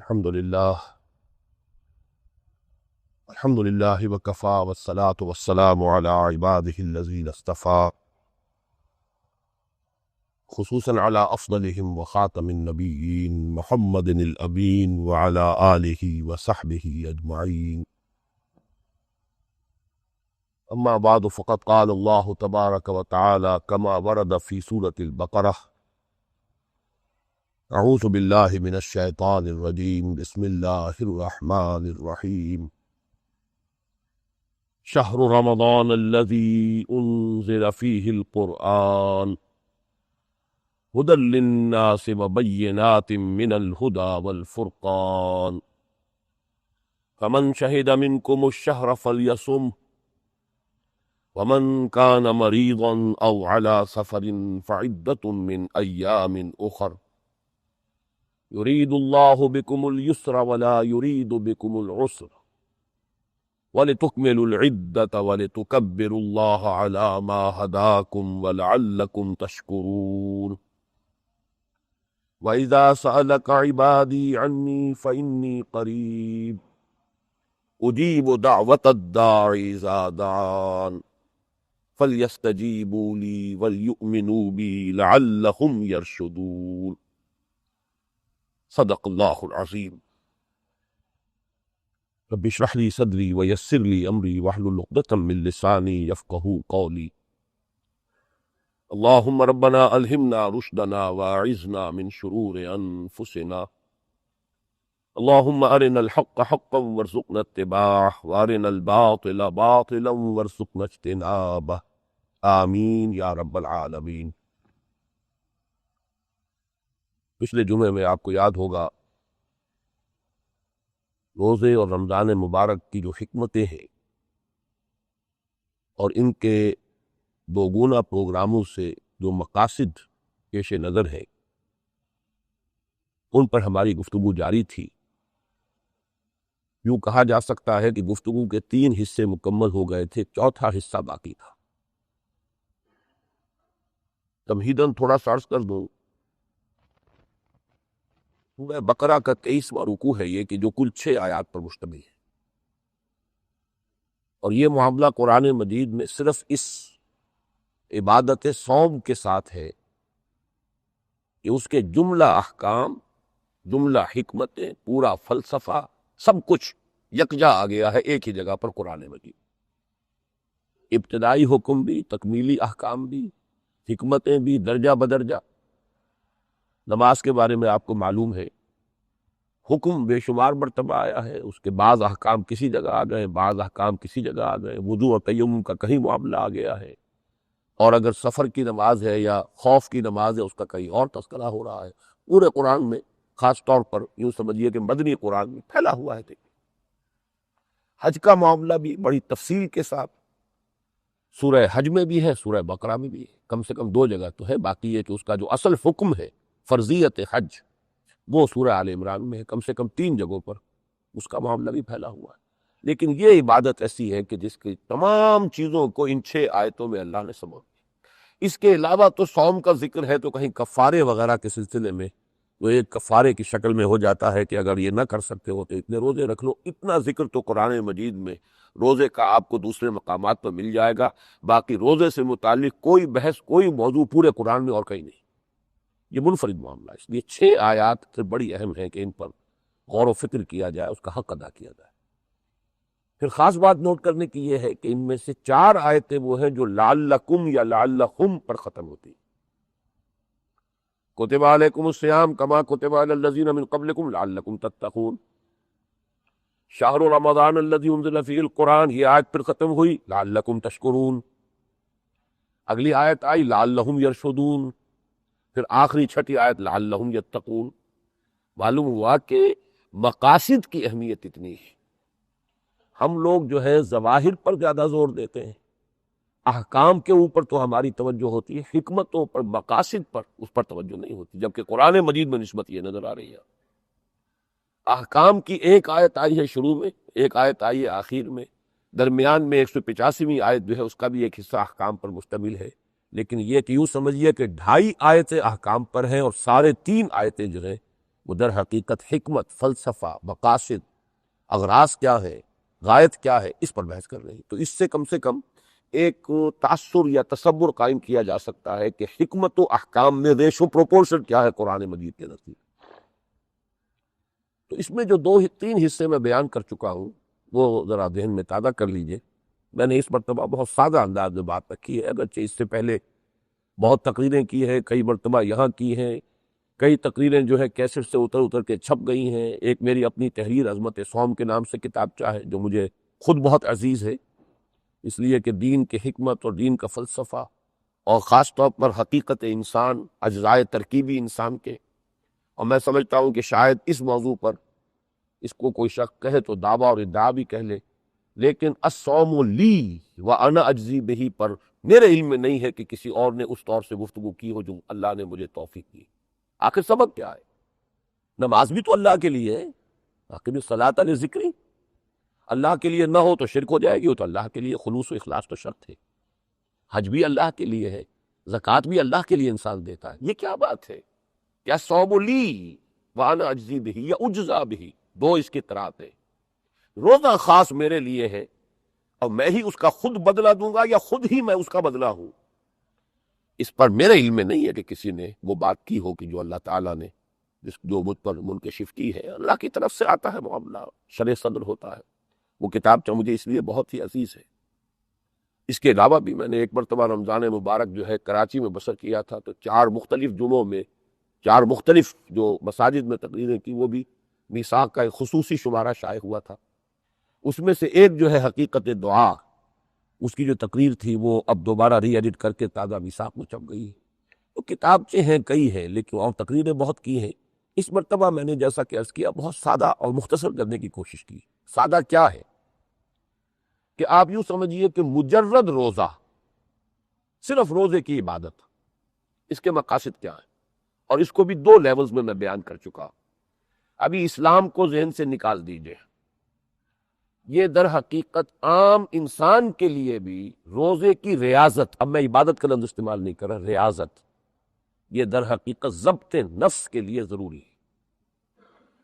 الحمد لله وكفى والصلاة والسلام على عباده الذين اصطفى خصوصا على أفضلهم وخاتم النبيين محمد الأمين وعلى آله وصحبه أجمعين. أما بعد فقد قال الله تبارك وتعالى كما ورد في سورة البقرة: أعوذ بالله من الشيطان الرجيم بسم الله الرحمن الرحيم. شهر رمضان الذي أنزل فيه القرآن هدى للناس وبينات من الهدى والفرقان فمن شهد منكم الشهر فليصم ومن كان مريضا أو على سفر فعدة من أيام أخر يريد الله بكم اليسر ولا يريد بكم العسر ولتكملوا العدة ولتكبروا الله على ما هداكم ولعلكم تشكرون. وإذا سألك عبادي عني فإني قريب أجيب دعوة الداع إذا دعان فليستجيبوا لي وليؤمنوا بي لعلهم يرشدون. صدق الله العظيم. رب اشرح لي صدري ويسر لي أمري واحلل عقدة من لساني يفقهوا قولي. اللهم ربنا ألهمنا رشدنا وأعذنا من شرور أنفسنا. اللهم أرنا الحق حقا وارزقنا اتباعه وأرنا الباطل باطلا وارزقنا اجتنابه. آمین یا رب العالمین۔ پچھلے جمعے میں آپ کو یاد ہوگا روزے اور رمضان مبارک کی جو حکمتیں ہیں اور ان کے دو گنا پروگراموں سے جو مقاصد پیش نظر ہیں ان پر ہماری گفتگو جاری تھی۔ یوں کہا جا سکتا ہے کہ گفتگو کے 3 حصے مکمل ہو گئے تھے، چوتھا حصہ باقی تھا۔ تمہیداً تھوڑا سا عرض کر دوں، سورہ بقرہ کا 23واں رکوع ہے یہ، کہ جو کل 6 آیات پر مشتمل ہے، اور یہ معاملہ قرآن مجید میں صرف اس عبادت صوم کے ساتھ ہے کہ اس کے جملہ احکام، جملہ حکمتیں، پورا فلسفہ، سب کچھ یکجا آ گیا ہے ایک ہی جگہ پر قرآن مجید۔ ابتدائی حکم بھی، تکمیلی احکام بھی، حکمتیں بھی، درجہ بدرجہ۔ نماز کے بارے میں آپ کو معلوم ہے، حکم بے شمار مرتبہ آیا ہے، اس کے بعض احکام کسی جگہ آ گئے، بعض احکام کسی جگہ آ گئے، وضو اور تیمم کا کہیں معاملہ آ گیا ہے، اور اگر سفر کی نماز ہے یا خوف کی نماز ہے اس کا کہیں اور تذکرہ ہو رہا ہے۔ پورے قرآن میں، خاص طور پر یوں سمجھیے کہ مدنی قرآن میں پھیلا ہوا ہے۔ دیکھیں، حج کا معاملہ بھی بڑی تفصیل کے ساتھ سورہ حج میں بھی ہے، سورہ بقرہ میں بھی ہے، کم سے کم 2 جگہ تو ہے۔ باقی یہ کہ اس کا جو اصل حکم ہے، فرضیت حج، وہ سورہ آل عمران میں ہے، کم سے کم 3 جگہوں پر اس کا معاملہ بھی پھیلا ہوا ہے۔ لیکن یہ عبادت ایسی ہے کہ جس کی تمام چیزوں کو ان 6 آیتوں میں اللہ نے سمجھا۔ اس کے علاوہ تو صوم کا ذکر ہے، تو کہیں کفارے وغیرہ کے سلسلے میں وہ ایک کفارے کی شکل میں ہو جاتا ہے کہ اگر یہ نہ کر سکتے ہو تو اتنے روزے رکھ لو۔ اتنا ذکر تو قرآن مجید میں روزے کا آپ کو دوسرے مقامات پر مل جائے گا۔ باقی روزے سے متعلق کوئی بحث، کوئی موضوع پورے قرآن میں اور کہیں نہیں، یہ منفرد معاملہ ہے۔ اس لیے 6 آیات سے بڑی اہم ہے کہ ان پر غور و فکر کیا جائے، اس کا حق ادا کیا جائے۔ پھر خاص بات نوٹ کرنے کی یہ ہے کہ ان میں سے 4 آیتیں وہ ہیں جو لعلکم یا لعلہم پر ختم ہوتی ہیں۔ کتب علیکم الصیام کما کتب علی الذین من قبلکم لعلکم تتقون۔ شہر رمضان الذی انزل فیہ القرآن، یہ آیت پھر ختم ہوئی لعلکم تشکرون۔ اگلی آیت آئی لعلہم یرشدون، پھر آخری 6ٹھی آیت لعلہم یتقون۔ معلوم ہوا کہ مقاصد کی اہمیت اتنی ہے۔ ہم لوگ جو ہے ظواہر پر زیادہ زور دیتے ہیں، احکام کے اوپر تو ہماری توجہ ہوتی ہے، حکمتوں پر، مقاصد پر اس پر توجہ نہیں ہوتی، جبکہ قرآن مجید میں نسبت یہ نظر آ رہی ہے۔ احکام کی 1 آیت آئی ہے شروع میں، 1 آیت آئی ہے آخر میں، درمیان میں 185ویں آیت جو ہے اس کا بھی ایک حصہ احکام پر مشتمل ہے۔ لیکن یہ کہ یوں سمجھیے کہ 2.5 آیتیں احکام پر ہیں اور 3.5 آیتیں جو ہیں وہ در حقیقت حکمت، فلسفہ، مقاصد، اغراض کیا ہے، غایت کیا ہے، اس پر بحث کر رہی. تو اس سے کم ایک تاثر یا تصور قائم کیا جا سکتا ہے کہ حکمت و احکام میں ریشو پروپورشن کیا ہے قرآن مجید کے نزدیک. تو اس میں جو تین حصے میں بیان کر چکا ہوں وہ ذرا ذہن میں تازہ کر لیجئے. میں نے اس مرتبہ بہت سادہ انداز میں بات رکھی ہے، اگرچہ اس سے پہلے بہت تقریریں کی ہیں، کئی مرتبہ یہاں کی ہیں، کئی تقریریں جو ہے کیسٹ سے اتر کے چھپ گئی ہیں. ایک میری اپنی تحریر عظمت صوم کے نام سے کتابچہ ہے جو مجھے خود بہت عزیز ہے، اس لیے کہ دین کے حکمت اور دین کا فلسفہ اور خاص طور پر حقیقت انسان، اجزائے ترکیبی انسان کے، اور میں سمجھتا ہوں کہ شاید اس موضوع پر اس کو کوئی شخص کہے تو دعویٰ اور ادعا بھی کہہ لے، لیکن الصوم لی وانا اجزی بہی پر میرے علم میں نہیں ہے کہ کسی اور نے اس طور سے گفتگو کی ہو جو اللہ نے مجھے توفیق دی. آخر سبق کیا ہے؟ نماز بھی تو اللہ کے لیے ہے، آخر الصلاۃ لذکری، اللہ کے لیے نہ ہو تو شرک ہو جائے گی. وہ تو اللہ کے لیے خلوص و اخلاص تو شرط ہے. حج بھی اللہ کے لیے ہے، زکوٰۃ بھی اللہ کے لیے انسان دیتا ہے. یہ کیا بات ہے؟ کیا صوم لی وانا اجزی بہی یا اجزا بہی، دو اس کی طرح ہے. روزہ خاص میرے لیے ہے اور میں ہی اس کا خود بدلہ دوں گا یا خود ہی میں اس کا بدلہ ہوں. اس پر میرے علم میں نہیں ہے کہ کسی نے وہ بات کی ہو کہ جو اللہ تعالیٰ نے جو مجھ پر منکشف کی ہے. اللہ کی طرف سے آتا ہے معاملہ، شرح صدر ہوتا ہے. وہ کتاب مجھے اس لیے بہت ہی عزیز ہے. اس کے علاوہ بھی میں نے ایک مرتبہ رمضان مبارک جو ہے کراچی میں بسر کیا تھا، تو 4 مختلف جمعوں میں 4 مختلف جو مساجد میں تقریریں کی، وہ بھی میثاق کا ایک خصوصی شمارہ شائع ہوا تھا. اس میں سے ایک جو ہے حقیقت دعا، اس کی جو تقریر تھی وہ اب دوبارہ ری ایڈٹ کر کے تازہ میثاق میں چھپ گئی. تو کتابچے ہیں کئی ہیں، لیکن اور تقریریں بہت کی ہیں. اس مرتبہ میں نے جیسا کہ عرض کیا بہت سادہ اور مختصر کرنے کی کوشش کی. سادہ کیا ہے کہ آپ یوں سمجھیے کہ مجرد روزہ، صرف روزے کی عبادت، اس کے مقاصد کیا ہیں، اور اس کو بھی 2 لیولز میں بیان کر چکا. ابھی اسلام کو ذہن سے نکال دیجئے. یہ در حقیقت عام انسان کے لیے بھی روزے کی ریاضت، اب میں عبادت کا لفظ استعمال نہیں کر رہا، ریاضت، یہ در حقیقت ضبط نفس کے لیے ضروری ہے.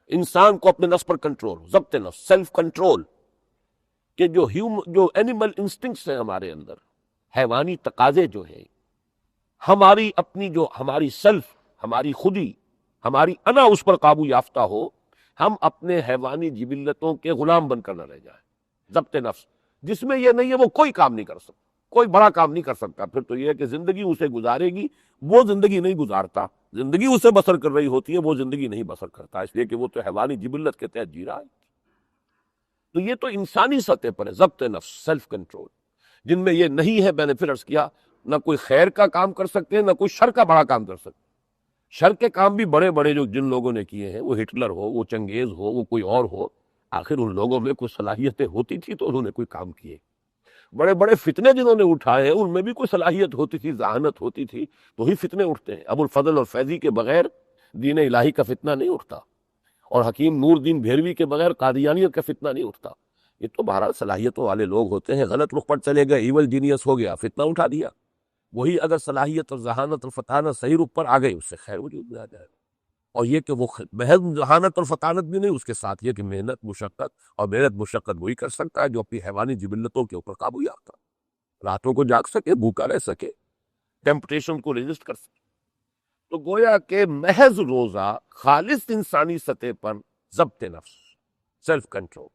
انسان کو اپنے نفس پر کنٹرول، ضبط نفس، سیلف کنٹرول، کہ جو اینیمل انسٹنکٹس ہیں ہمارے اندر، حیوانی تقاضے جو ہیں، ہماری اپنی جو ہماری سیلف، ہماری خودی، ہماری انا اس پر قابو یافتہ ہو، ہم اپنے حیوانی جبلتوں کے غلام بن کر نہ رہ جائیں. ضبط نفس جس میں یہ نہیں ہے وہ کوئی کام نہیں کر سکتا، کوئی بڑا کام نہیں کر سکتا. پھر تو یہ ہے کہ زندگی اسے گزارے گی، وہ زندگی نہیں گزارتا. زندگی اسے بسر کر رہی ہوتی ہے، وہ زندگی نہیں بسر کرتا، اس لیے کہ وہ تو حیوانی جبلت کے تحت جی رہا ہے. تو یہ تو انسانی سطح پر ہے ضبط نفس، سیلف کنٹرول. جن میں یہ نہیں ہے، میں نے پھر عرض کیا، نہ کوئی خیر کا کام کر سکتے ہیں، نہ کوئی شر کا بڑا کام کر سکتے ہیں. شر کے کام بھی بڑے بڑے جو جن لوگوں نے کیے ہیں، وہ ہٹلر ہو، وہ چنگیز ہو، وہ کوئی اور ہو، آخر ان لوگوں میں کوئی صلاحیتیں ہوتی تھی تو انہوں نے کوئی کام کیے. بڑے بڑے فتنے جنہوں نے اٹھائے ہیں، ان میں بھی کوئی صلاحیت ہوتی تھی، ذہانت ہوتی تھی، تو ہی فتنے اٹھتے ہیں. ابو الفضل اور فیضی کے بغیر دین الہی کا فتنہ نہیں اٹھتا، اور حکیم نور دین بھیروی کے بغیر قادیانیت کا فتنہ نہیں اٹھتا. یہ تو بہرحال صلاحیتوں والے لوگ ہوتے ہیں. غلط رخ پر چلے گئے، ایول جینیس ہو گیا، فتنہ اٹھا دیا. وہی اگر صلاحیت اور ذہانت اور فطانت صحیح رخ پر آ گئی، اس سے خیر وجود میں آ جائے. اور یہ کہ وہ محض ذہانت اور فطانت بھی نہیں، اس کے ساتھ یہ کہ محنت مشقت، اور محنت مشقت وہی کر سکتا ہے جو اپنی حیوانی جبلتوں کے اوپر قابو یافتہ، راتوں کو جاگ سکے، بھوکا رہ سکے، ٹیمپٹیشن کو ریزسٹ کر سکے. تو گویا کہ محض روزہ خالص انسانی سطح پر ضبط نفس، سیلف کنٹرول.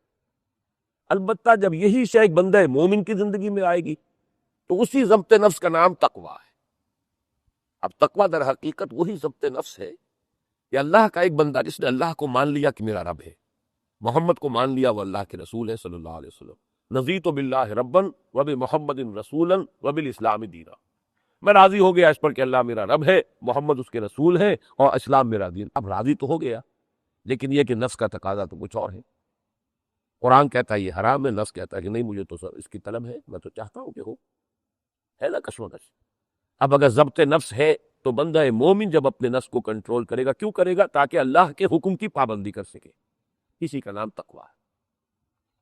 البتہ جب یہی شے ایک بندہ مومن کی زندگی میں آئے گی تو اسی ضبط نفس کا نام تقویٰ ہے. اب تقویٰ در حقیقت وہی ضبط نفس ہے کہ اللہ کا ایک بندہ جس نے اللہ کو مان لیا کہ میرا رب ہے، محمد کو مان لیا وہ اللہ کے رسول ہے صلی اللہ علیہ وسلم، رضیت باللہ ربا وبمحمد رسولا وبالاسلام دینا، میں راضی ہو گیا اس پر کہ اللہ میرا رب ہے، محمد اس کے رسول ہے، اور اسلام میرا دین. اب راضی تو ہو گیا، لیکن یہ کہ نفس کا تقاضا تو کچھ اور ہے. قرآن کہتا ہے یہ حرام ہے، نفس کہتا ہے کہ نہیں مجھے تو سر اس کی طلب ہے، میں تو چاہتا ہوں کہ ہو. ہے نا کشمکش. اب اگر ضبط نفس ہے تو بندہ مومن جب اپنے نفس کو کنٹرول کرے گا، کیوں کرے گا؟ تاکہ اللہ کے حکم کی پابندی کر سکے. اسی کا نام تقویٰ ہے.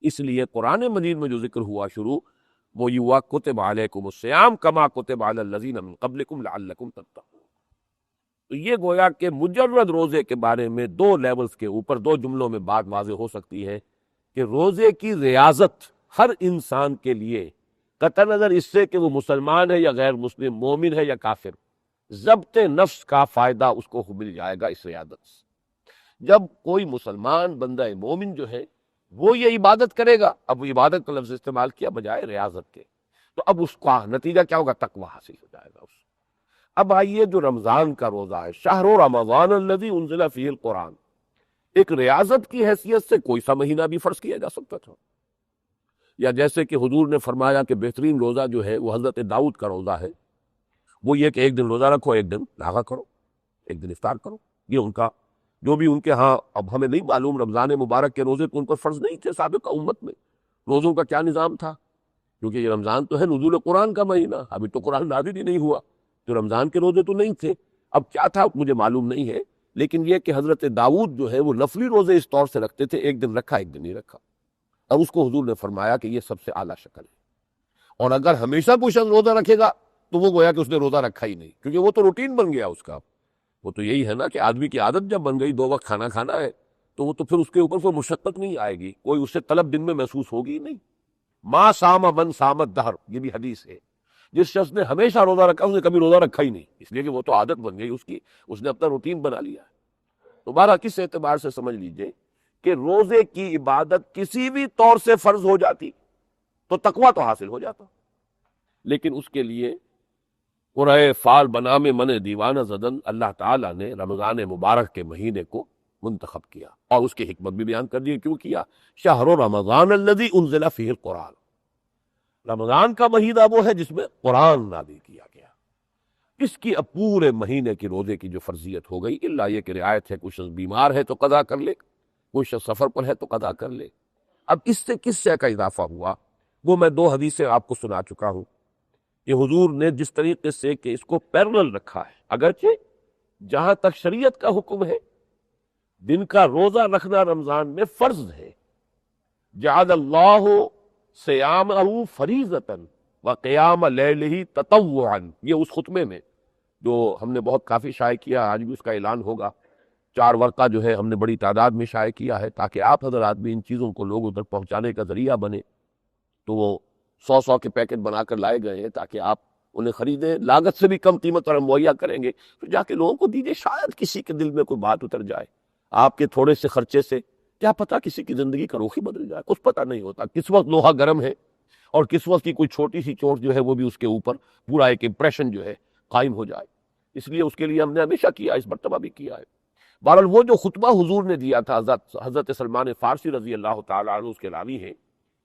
اس لیے قرآن مجید میں جو ذکر ہوا شروع، وہ یہ ہوا کتب علیکم الصیام کما کتب علی الذین من قبلکم لعلکم تتقون. تو یہ گویا کہ مجرد روزے کے بارے میں دو لیولز کے اوپر دو جملوں میں بات واضح ہو سکتی ہے کہ روزے کی ریاضت ہر انسان کے لیے قطع نظر اس سے کہ وہ مسلمان ہے یا غیر مسلم، مومن ہے یا کافر، ضبط نفس کا فائدہ اس کو مل جائے گا اس ریاضت سے۔ جب کوئی مسلمان بندہ مومن جو ہے وہ یہ عبادت کرے گا، اب عبادت کا لفظ استعمال کیا بجائے ریاضت کے، تو اب اس کا نتیجہ کیا ہوگا؟ تقوی حاصل ہو جائے گا اس۔ اب آئیے جو رمضان کا روزہ ہے، شہر رمضان الذی انزل فیہ القرآن، ایک ریاضت کی حیثیت سے کوئی سا مہینہ بھی فرض کیا جا سکتا تھا، یا جیسے کہ حضور نے فرمایا کہ بہترین روزہ جو ہے وہ حضرت داؤد کا روزہ ہے، وہ یہ کہ ایک دن روزہ رکھو، ایک دن لاغا کرو، ایک دن افطار کرو۔ یہ ان کا جو بھی ان کے ہاں، اب ہمیں نہیں معلوم رمضان مبارک کے روزے تو ان پر فرض نہیں تھے سابق امت میں، روزوں کا کیا نظام تھا، کیونکہ یہ رمضان تو ہے نزول قرآن کا مہینہ، ابھی تو قرآن نازل ہی نہیں ہوا، تو رمضان کے روزے تو نہیں تھے۔ اب کیا تھا مجھے معلوم نہیں ہے، لیکن یہ کہ حضرت داؤد جو ہے وہ نفلی روزے اس طور سے رکھتے تھے، ایک دن رکھا ایک دن نہیں رکھا، اب اس کو حضور نے فرمایا کہ یہ سب سے اعلیٰ شکل ہے۔ اور اگر ہمیشہ کوئی شخص روزہ رکھے گا تو وہ گویا کہ اس نے روزہ رکھا ہی نہیں، کیونکہ وہ تو روٹین بن گیا اس کا۔ وہ تو یہی ہے نا کہ آدمی کی عادت جب بن گئی 2 وقت کھانا کھانا ہے، تو وہ تو پھر اس کے اوپر کوئی مشقت نہیں آئے گی، کوئی اس سے طلب دن میں محسوس ہوگی ہی نہیں۔ ما صام من صام الدہر، یہ بھی حدیث ہے، جس شخص نے ہمیشہ روزہ رکھا اس نے کبھی روزہ رکھا ہی نہیں، اس لیے کہ وہ تو عادت بن گئی اس کی، اس نے اپنا روٹین بنا لیا ہے۔ دوبارہ کس اعتبار سے سمجھ لیجئے کہ روزے کی عبادت کسی بھی طور سے فرض ہو جاتی تو تقویٰ تو حاصل ہو جاتا، لیکن اس کے لیے قرائے فال بنام من دیوانہ زدن اللہ تعالیٰ نے رمضان مبارک کے مہینے کو منتخب کیا، اور اس کی حکمت بھی بیان کر دی۔ کیوں کیا؟ شہر رمضان الذی انزل فیہ القرآن، رمضان کا مہینہ وہ ہے جس میں قرآن نازل کیا گیا، اس کی اب پورے مہینے کی روزے کی جو فرضیت ہو گئی، اللہ یہ کہ رعایت ہے، کوئی شخص بیمار ہے تو قضا کر لے، کوئی شخص سفر پر ہے تو قضا کر لے۔ اب اس سے کس شے کا اضافہ ہوا، وہ میں 2 حدیثیں آپ کو سنا چکا ہوں کہ حضور نے جس طریقے سے کہ اس کو پیرلل رکھا ہے، اگرچہ جہاں تک شریعت کا حکم ہے دن کا روزہ رکھنا رمضان میں فرض ہے، جعل اللہ صیامہ فریضۃ وقیام لیلہ تطوعا، یہ اس خطبے میں جو ہم نے بہت کافی شائع کیا، آج بھی اس کا اعلان ہوگا، 4 ورقہ جو ہے ہم نے بڑی تعداد میں شائع کیا ہے تاکہ آپ حضرات بھی ان چیزوں کو لوگوں تک پہنچانے کا ذریعہ بنے۔ تو وہ 100 کے پیکٹ بنا کر لائے گئے ہیں تاکہ آپ انہیں خریدیں، لاگت سے بھی کم قیمت پر ہم مہیا کریں گے، پھر جا کے لوگوں کو دیجیے، شاید کسی کے دل میں کوئی بات اتر جائے، آپ کے تھوڑے سے خرچے سے کیا پتہ کسی کی زندگی کا رخ ہی بدل جائے، کچھ پتہ نہیں ہوتا کس وقت لوہا گرم ہے اور کس وقت کی کوئی چھوٹی سی چوٹ جو ہے وہ بھی اس کے اوپر پورا ایک امپریشن جو ہے قائم ہو جائے۔ اس لیے اس کے لیے ہم نے ہمیشہ کیا، اس مرتبہ بھی کیا ہے۔ بہرحال وہ جو خطبہ حضور نے دیا تھا، حضرت سلمان فارسی رضی اللہ تعالیٰ عنہ اس کے راوی ہیں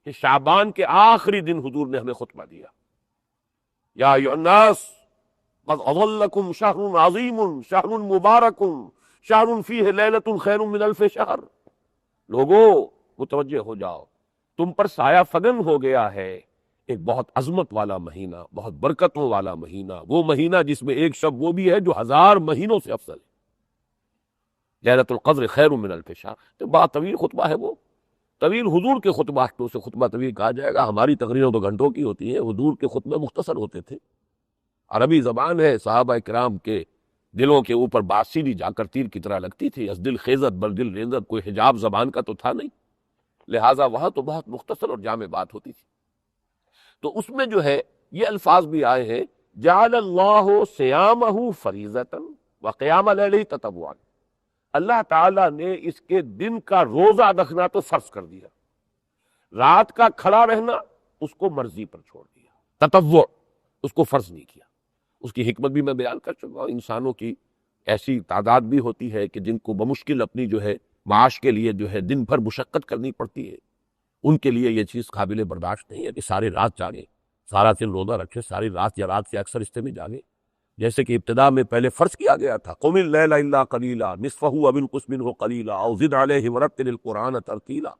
کہ شعبان کے آخری دن حضور نے ہمیں خطبہ دیا، یا ایھا الناس قد اظلکم شہر عظیم شہر مبارک شہر فیہ لیلۃ خیر من الف شہر، لوگو متوجہ ہو جاؤ، تم پر سایہ فگن ہو گیا ہے ایک بہت عظمت والا مہینہ، بہت برکتوں والا مہینہ، وہ مہینہ جس میں ایک شب وہ بھی ہے جو 1000 مہینوں سے افضل ہے، لیلۃ القدر خیر من الف شہر۔ تو بڑا طویل خطبہ ہے، وہ طویل حضور کے خطبہ تو اسے خطبہ طویل کہا جائے گا، ہماری تقریریں تو گھنٹوں کی ہوتی ہیں، حضور کے خطبے مختصر ہوتے تھے، عربی زبان ہے، صحابہ کرام کے دلوں کے اوپر بات سیدھی جا کر تیر کی طرح لگتی تھی، از دل خیزت بر دل ریزت، کوئی حجاب زبان کا تو تھا نہیں، لہٰذا وہاں تو بہت مختصر اور جامع بات ہوتی تھی۔ تو اس میں جو ہے یہ الفاظ بھی آئے ہیں، جعل اللہ صیامہ فریضۃ وقیام لیلہ تطوعا، اللہ تعالیٰ نے اس کے دن کا روزہ رکھنا تو فرض کر دیا، رات کا کھڑا رہنا اس کو مرضی پر چھوڑ دیا، تطوع اس کو فرض نہیں کیا۔ اس کی حکمت بھی میں بیان کر چکا ہوں، انسانوں کی ایسی تعداد بھی ہوتی ہے کہ جن کو بمشکل اپنی جو ہے معاش کے لیے جو ہے دن بھر مشقت کرنی پڑتی ہے، ان کے لیے یہ چیز قابل برداشت نہیں ہے کہ ساری رات جاگے، سارا دن روزہ رکھے، ساری رات یا رات سے اکثر حصے میں جاگے، جیسے کہ ابتدا میں پہلے فرض کیا گیا تھا، قم اللیل الا قلیلا نصفہ او انقص منہ قلیلا او زد علیہ ورتل القرآن ترتیلا،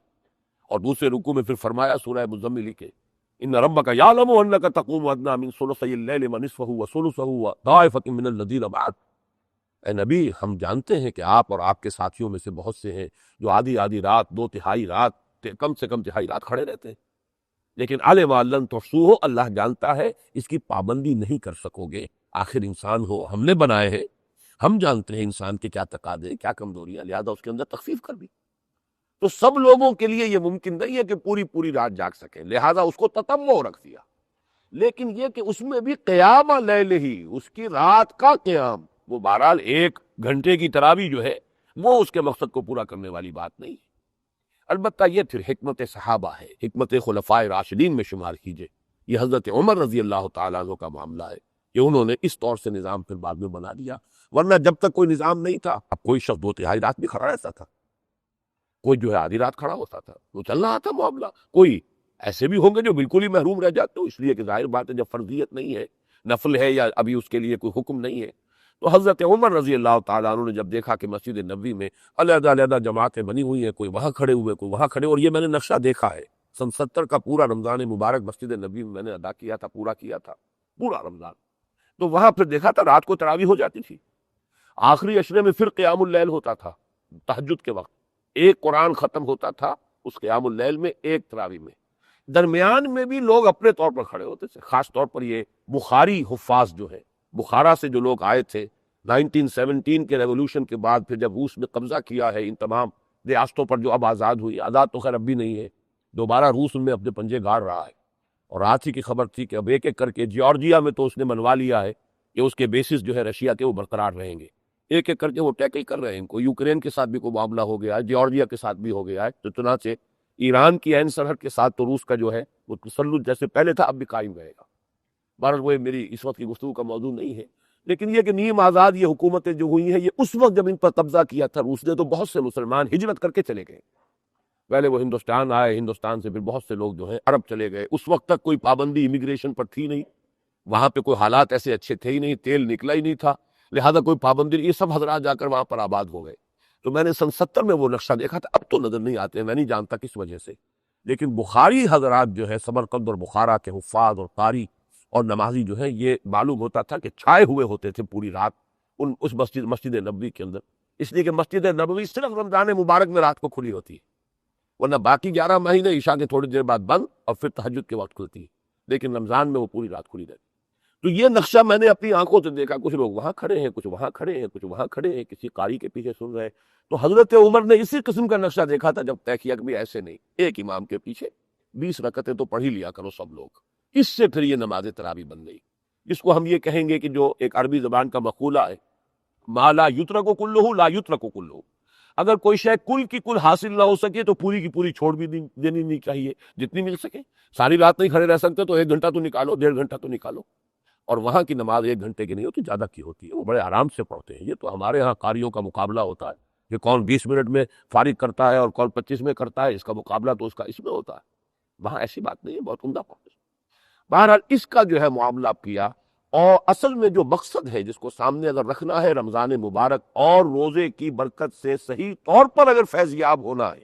اور دوسرے رکوع میں پھر فرمایا سورہ مزمل کے ان ربک یعلم انک تقوم ادنی من ثلثی اللیل ونصفہ وثلثہ وطائفۃ من الذین معک، اے نبی ہم جانتے ہیں کہ آپ اور آپ کے ساتھیوں میں سے بہت سے ہیں جو آدھی رات، 2/3 رات، کم سے کم تہائی رات کھڑے رہتے ہیں، لیکن علم ان لن تحصوہ، اللہ جانتا ہے اس کی پابندی نہیں کر سکو گے، آخر انسان ہو، ہم نے بنائے ہیں، ہم جانتے ہیں انسان کے کیا تقاضے کیا کمزوریاں، لہذا اس کے اندر تخفیف کر دی۔ تو سب لوگوں کے لیے یہ ممکن نہیں ہے کہ پوری پوری رات جاگ سکیں، لہذا اس کو تتمع رکھ دیا، لیکن یہ کہ اس میں بھی قیام لیل ہی، اس کی رات کا قیام، وہ بہرحال 1 گھنٹے کی تراویح جو ہے وہ اس کے مقصد کو پورا کرنے والی بات نہیں ہے۔ البتہ یہ پھر حکمت صحابہ ہے، حکمت خلفائے راشدین میں شمار کیجئے۔ یہ حضرت عمر رضی اللہ تعالیٰ عنہ کا معاملہ ہے کہ انہوں نے اس طور سے نظام پھر بعد میں بنا دیا، ورنہ جب تک کوئی نظام نہیں تھا اب کوئی شخص 2/3 رات بھی کھڑا رہتا تھا، کوئی جو ہے آدھی رات کھڑا ہوتا تھا، وہ چل رہا تھا معاملہ۔ کوئی ایسے بھی ہوں گے جو بالکل ہی محروم رہ جاتے، اس لیے کہ ظاہر بات ہے جب فرضیت نہیں ہے، نفل ہے یا ابھی اس کے لیے کوئی حکم نہیں ہے۔ تو حضرت عمر رضی اللہ تعالیٰ عنہ نے جب دیکھا کہ مسجد نبوی میں علیحدہ علیحدہ جماعتیں بنی ہوئی ہیں، کوئی وہاں کھڑے ہوئے کوئی وہاں کھڑے، اور یہ میں نے نقشہ دیکھا ہے، سن 70 کا پورا رمضان مبارک مسجد نبوی میں نے ادا کیا تھا، پورا کیا تھا پورا رمضان، تو وہاں پھر دیکھا تھا رات کو تراویح ہو جاتی تھی، آخری عشرے میں پھر قیام اللیل ہوتا تھا، تہجد کے وقت ایک قرآن ختم ہوتا تھا اس قیام اللیل میں، ایک تراویح میں، درمیان میں بھی لوگ اپنے طور پر کھڑے ہوتے تھے، خاص طور پر یہ بخاری حفاظ جو ہے، بخارا سے جو لوگ آئے تھے 1917 کے ریولوشن کے بعد، پھر جب روس نے قبضہ کیا ہے ان تمام ریاستوں پر جو اب آزاد ہوئی، آزاد تو خیر اب بھی نہیں ہے، دوبارہ روس ان میں اپنے پنجے گاڑ رہا ہے، اور رات ہی کی خبر تھی کہ اب ایک ایک کر کے جارجیا میں تو اس نے منوا لیا ہے کہ اس کے بیسس جو ہے رشیا کے وہ برقرار رہیں گے، ایک ایک کر کے وہ ٹیکل کر رہے ہیں ان کو، یوکرین کے ساتھ بھی کوئی معاملہ ہو گیا ہے، جارجیا کے ساتھ بھی ہو گیا ہے، تو چنانچہ ایران کی عین سرحد کے ساتھ تو روس کا جو ہے وہ تسلط جیسے پہلے تھا اب بھی قائم رہے گا۔ بہرحال وہ میری اس وقت کی گفتگو کا موضوع نہیں ہے، لیکن یہ کہ نیم آزاد یہ حکومتیں جو ہوئی ہیں، یہ اس وقت جب ان پر قبضہ کیا تھا روس نے تو بہت سے مسلمان ہجرت کر کے چلے گئے، پہلے وہ ہندوستان آئے، ہندوستان سے پھر بہت سے لوگ جو ہیں عرب چلے گئے، اس وقت تک کوئی پابندی امیگریشن پر تھی نہیں، وہاں پہ کوئی حالات ایسے اچھے تھے ہی نہیں، تیل نکلا ہی نہیں تھا، لہذا کوئی پابندی، یہ سب حضرات جا کر وہاں پر آباد ہو گئے۔ تو میں نے سن 70 میں وہ نقشہ دیکھا تھا، اب تو نظر نہیں آتے، میں نہیں جانتا کس وجہ سے، لیکن بخاری حضرات جو ہے سمرقند اور بخارا کے حفاظ اور قاری اور نمازی جو ہے، یہ معلوم ہوتا تھا کہ چھائے ہوئے ہوتے تھے پوری رات اس مسجد نبوی کے اندر، اس لیے کہ مسجد نبوی صرف رمضان مبارک میں رات کو کھلی ہوتی ہے، ورنہ باقی 11 مہینے عشاء کے تھوڑی دیر بعد بند اور پھر تہجد کے وقت کھلتی ہے، لیکن رمضان میں وہ پوری رات کھلی رہتی۔ تو یہ نقشہ میں نے اپنی آنکھوں سے دیکھا، کچھ لوگ وہاں کھڑے ہیں، کچھ وہاں کھڑے ہیں، کچھ وہاں کھڑے ہیں، کسی قاری کے پیچھے سن رہے ہیں۔ تو حضرت عمر نے اسی قسم کا نقشہ دیکھا تھا، جب طے کیا کہ بھی ایسے نہیں، ایک امام کے پیچھے 20 رکعتیں تو پڑھ ہی لیا کرو سب لوگ، اس سے پھر یہ نماز تراویح بن گئی، جس کو ہم یہ کہیں گے کہ جو ایک عربی زبان کا مقولہ ہے، ما لا یترک کلہ لا یترک کلہ، اگر کوئی شے کل کی کل حاصل نہ ہو سکے تو پوری کی پوری چھوڑ بھی دینی نہیں چاہیے، جتنی مل سکے، ساری رات نہیں کھڑے رہ سکتے تو 1 گھنٹہ تو نکالو، 1.5 گھنٹہ تو نکالو، اور وہاں کی نماز 1 گھنٹے کی نہیں ہوتی، زیادہ کی ہوتی ہے، وہ بڑے آرام سے پڑھتے ہیں۔ یہ تو ہمارے ہاں قاریوں کا مقابلہ ہوتا ہے کہ کون 20 منٹ میں فارغ کرتا ہے اور کون 25 میں کرتا ہے، اس کا مقابلہ تو اس کا اس میں ہوتا ہے، وہاں ایسی بات نہیں ہے، بہت عمدہ پڑھتے ہیں۔ بہرحال اس کا جو ہے معاملہ کیا، اور اصل میں جو مقصد ہے جس کو سامنے اگر رکھنا ہے، رمضان مبارک اور روزے کی برکت سے صحیح طور پر اگر فیض یاب ہونا ہے،